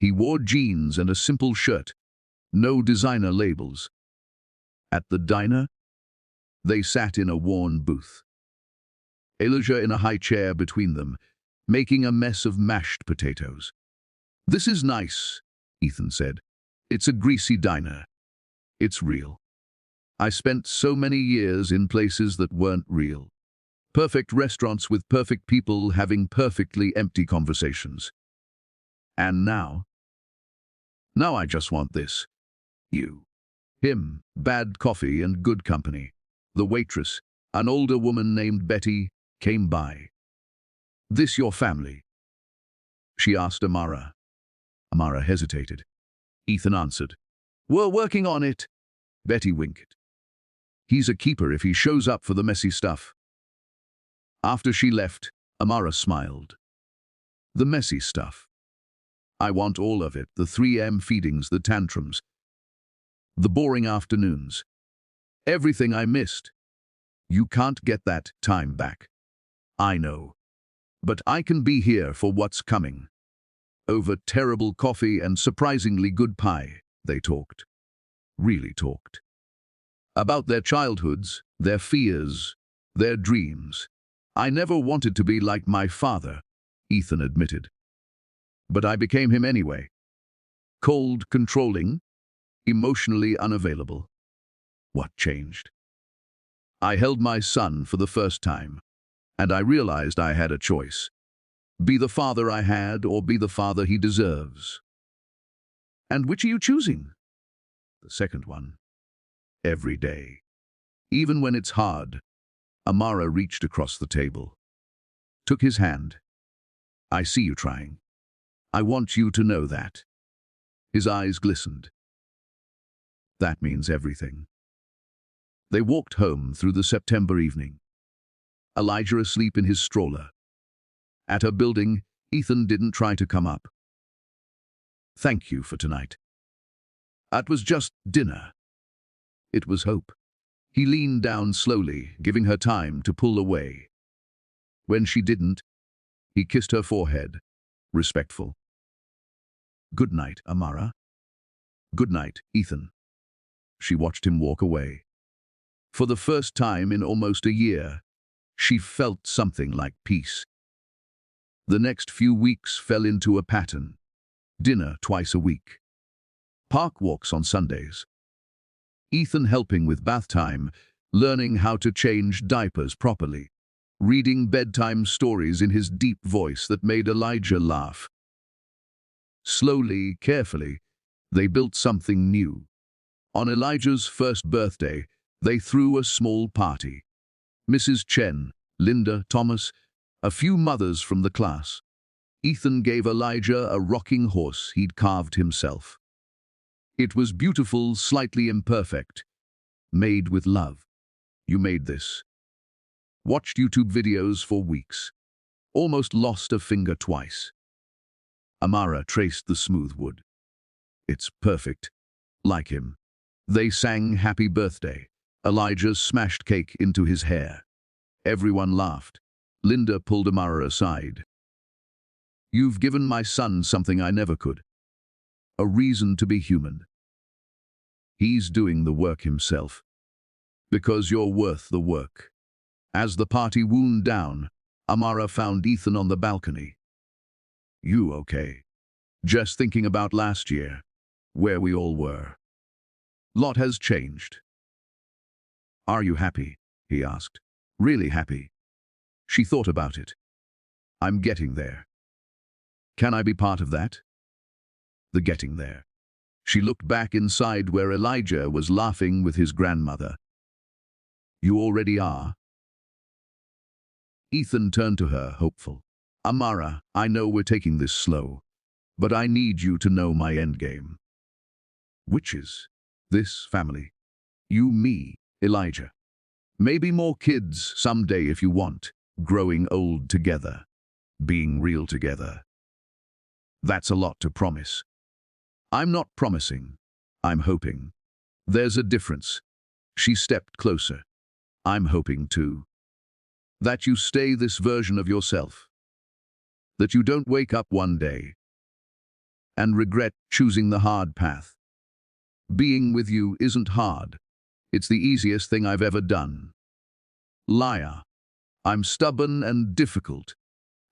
He wore jeans and a simple shirt, no designer labels. At the diner, they sat in a worn booth. Elijah in a high chair between them, making a mess of mashed potatoes. This is nice, Ethan said. It's a greasy diner. It's real. I spent so many years in places that weren't real. Perfect restaurants with perfect people having perfectly empty conversations. And now I just want this. You. Him, bad coffee and good company. The waitress, an older woman named Betty, came by. This your family? She asked Amara. Amara hesitated. Ethan answered. We're working on it. Betty winked. He's a keeper if he shows up for the messy stuff. After she left, Amara smiled. The messy stuff. I want all of it, the 3 a.m. feedings, the tantrums, the boring afternoons. Everything I missed. You can't get that time back. I know. But I can be here for what's coming. Over terrible coffee and surprisingly good pie, they talked. Really talked. About their childhoods, their fears, their dreams. I never wanted to be like my father, Ethan admitted. But I became him anyway. Cold, controlling, emotionally unavailable. What changed? I held my son for the first time, and I realized I had a choice. Be the father I had or be the father he deserves. And which are you choosing? The second one. Every day. Even when it's hard. Amara reached across the table. Took his hand. I see you trying. I want you to know that. His eyes glistened. That means everything. They walked home through the September evening. Elijah asleep in his stroller. At her building, Ethan didn't try to come up. Thank you for tonight. It was just dinner. It was hope. He leaned down slowly, giving her time to pull away. When she didn't, he kissed her forehead, respectful. Good night, Amara. Good night, Ethan. She watched him walk away. For the first time in almost a year, she felt something like peace. The next few weeks fell into a pattern. Dinner twice a week. Park walks on Sundays. Ethan helping with bath time, learning how to change diapers properly, reading bedtime stories in his deep voice that made Elijah laugh. Slowly, carefully, they built something new. On Elijah's first birthday, they threw a small party. Mrs. Chen, Linda, Thomas, a few mothers from the class. Ethan gave Elijah a rocking horse he'd carved himself. It was beautiful, slightly imperfect, made with love. You made this. Watched YouTube videos for weeks. Almost lost a finger twice. Amara traced the smooth wood. It's perfect. Like him. They sang Happy Birthday. Elijah smashed cake into his hair. Everyone laughed. Linda pulled Amara aside. You've given my son something I never could. A reason to be human. He's doing the work himself. Because you're worth the work. As the party wound down, Amara found Ethan on the balcony. You okay? Just thinking about last year, where we all were. Lot has changed. Are you happy? He asked. Really happy? She thought about it. I'm getting there. Can I be part of that? The getting there. She looked back inside where Elijah was laughing with his grandmother. You already are? Ethan turned to her, hopeful. Amara, I know we're taking this slow, but I need you to know my endgame. Witches. This family. You, me, Elijah. Maybe more kids someday if you want. Growing old together. Being real together. That's a lot to promise. I'm not promising. I'm hoping. There's a difference. She stepped closer. I'm hoping too. That you stay this version of yourself. That you don't wake up one day and regret choosing the hard path. Being with you isn't hard. It's the easiest thing I've ever done. Liar. I'm stubborn and difficult,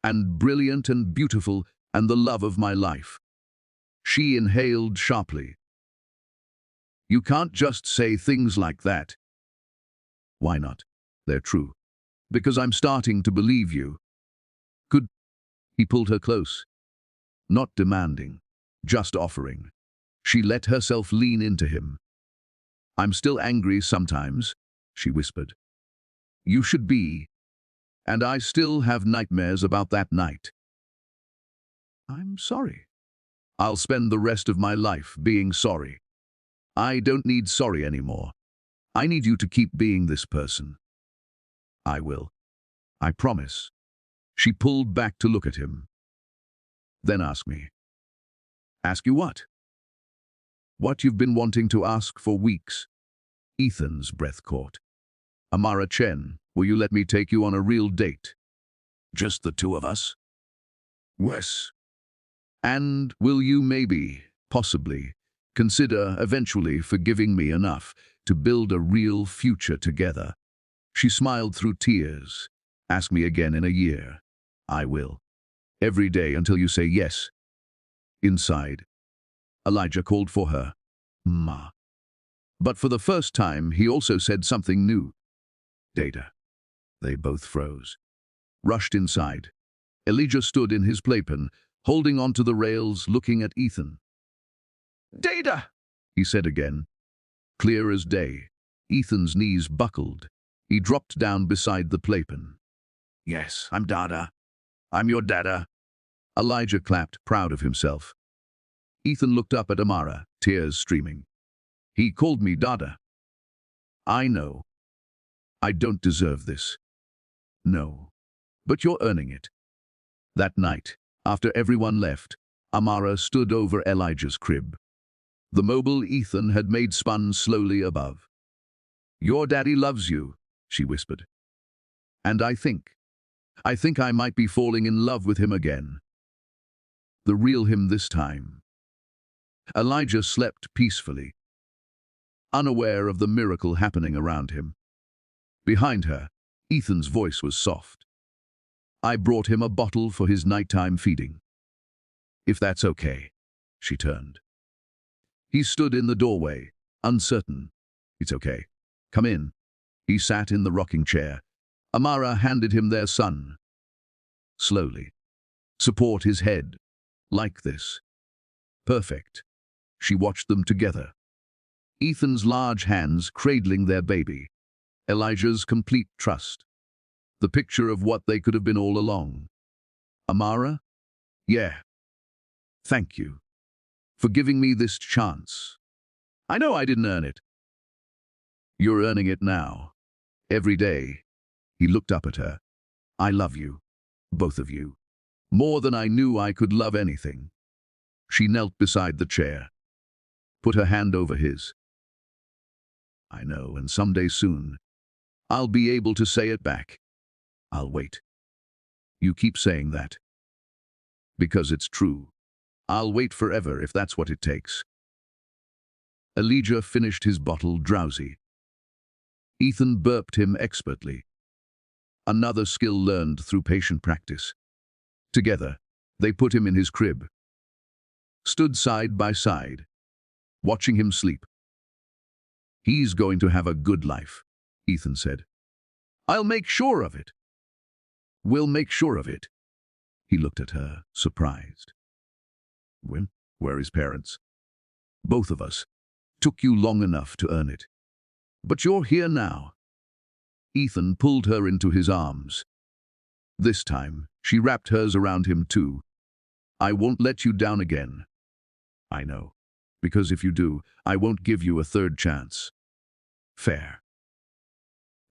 and brilliant and beautiful, and the love of my life. She inhaled sharply. You can't just say things like that. Why not? They're true. Because I'm starting to believe you. Could... He pulled her close. Not demanding, just offering. She let herself lean into him. I'm still angry sometimes, she whispered. You should be. And I still have nightmares about that night. I'm sorry. I'll spend the rest of my life being sorry. I don't need sorry anymore. I need you to keep being this person. I will. I promise. She pulled back to look at him. Then ask me. Ask you what? What you've been wanting to ask for weeks. Ethan's breath caught. Amara Chen, will you let me take you on a real date? Just the two of us? Yes. And will you maybe, possibly, consider eventually forgiving me enough to build a real future together? She smiled through tears. Ask me again in a year. I will. Every day until you say yes. Inside, Elijah called for her. Ma. But for the first time, he also said something new. Data. They both froze. Rushed inside. Elijah stood in his playpen, holding onto the rails, looking at Ethan. Data, he said again. Clear as day. Ethan's knees buckled. He dropped down beside the playpen. Yes, I'm Dada. I'm your Dada. Elijah clapped, proud of himself. Ethan looked up at Amara, tears streaming. He called me Dada. I know. I don't deserve this. No. But you're earning it. That night, after everyone left, Amara stood over Elijah's crib. The mobile Ethan had made spun slowly above. Your daddy loves you, she whispered. And I think I might be falling in love with him again. The real him this time. Elijah slept peacefully, unaware of the miracle happening around him. Behind her, Ethan's voice was soft. I brought him a bottle for his nighttime feeding. If that's okay, she turned. He stood in the doorway, uncertain. It's okay. Come in. He sat in the rocking chair. Amara handed him their son. Slowly. Support his head. Like this. Perfect. She watched them together. Ethan's large hands cradling their baby. Elijah's complete trust. The picture of what they could have been all along. Amara? Yeah. Thank you. For giving me this chance. I know I didn't earn it. You're earning it now. Every day. He looked up at her. I love you. Both of you. More than I knew I could love anything. She knelt beside the chair. Put her hand over his. I know, and someday soon, I'll be able to say it back. I'll wait. You keep saying that. Because it's true. I'll wait forever if that's what it takes. Elijah finished his bottle drowsy. Ethan burped him expertly. Another skill learned through patient practice. Together, they put him in his crib. Stood side by side, watching him sleep. He's going to have a good life, Ethan said. I'll make sure of it. We'll make sure of it. He looked at her, surprised. Where are his parents? Both of us. Took you long enough to earn it. But you're here now. Ethan pulled her into his arms. This time, she wrapped hers around him too. "I won't let you down again." "I know. Because if you do, I won't give you a third chance." "Fair."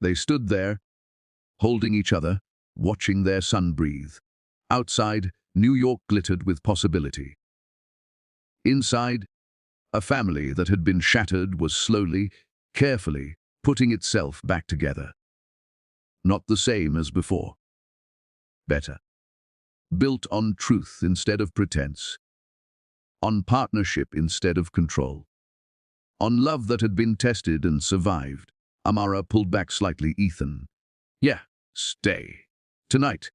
They stood there, holding each other, watching their son breathe. Outside, New York glittered with possibility. Inside, a family that had been shattered was slowly, carefully, putting itself back together. Not the same as before. Better. Built on truth instead of pretense. On partnership instead of control. On love that had been tested and survived. Amara pulled back slightly. "Ethan." "Yeah, stay. Tonight.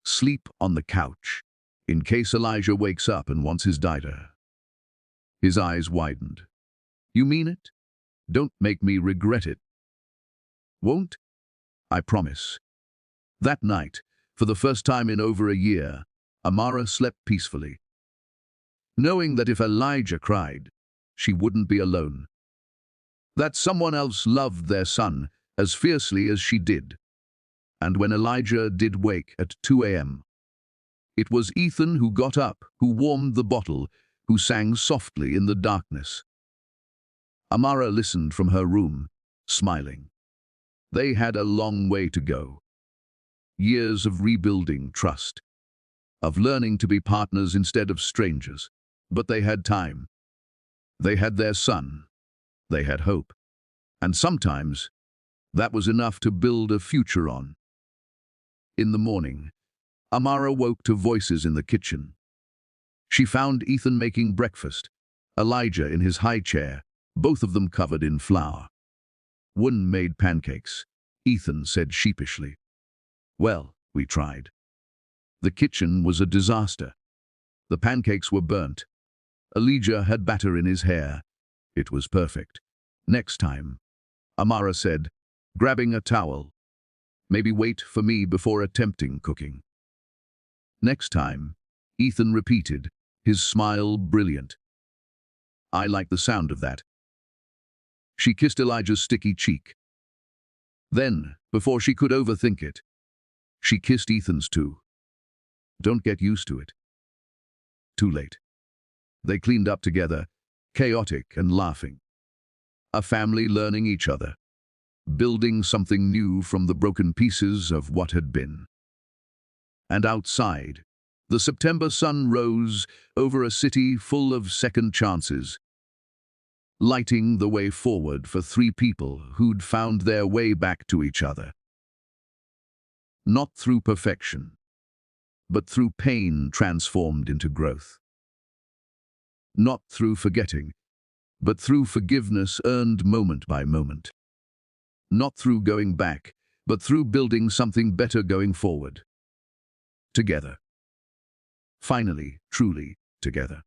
Sleep on the couch, in case Elijah wakes up and wants his data." His eyes widened. "You mean it? Don't make me regret it." "Won't? I promise." That night, for the first time in over a year, Amara slept peacefully, knowing that if Elijah cried, she wouldn't be alone. That someone else loved their son as fiercely as she did. And when Elijah did wake at 2 a.m., it was Ethan who got up, who warmed the bottle, who sang softly in the darkness. Amara listened from her room, smiling. They had a long way to go. Years of rebuilding trust, of learning to be partners instead of strangers. But they had time. They had their son. They had hope. And sometimes, that was enough to build a future on. In the morning, Amara woke to voices in the kitchen. She found Ethan making breakfast, Elijah in his high chair, both of them covered in flour. "One made pancakes," Ethan said sheepishly. "Well, we tried." The kitchen was a disaster. The pancakes were burnt. Elijah had batter in his hair. It was perfect. "Next time," Amara said, grabbing a towel. "Maybe wait for me before attempting cooking." "Next time," Ethan repeated, his smile brilliant. "I like the sound of that." She kissed Elijah's sticky cheek. Then, before she could overthink it, she kissed Ethan's too. "Don't get used to it." Too late. They cleaned up together, chaotic and laughing. A family learning each other, building something new from the broken pieces of what had been. And outside, the September sun rose over a city full of second chances, lighting the way forward for three people who'd found their way back to each other. Not through perfection, but through pain transformed into growth. Not through forgetting, but through forgiveness earned moment by moment. Not through going back, but through building something better going forward. Together. Finally, truly, together.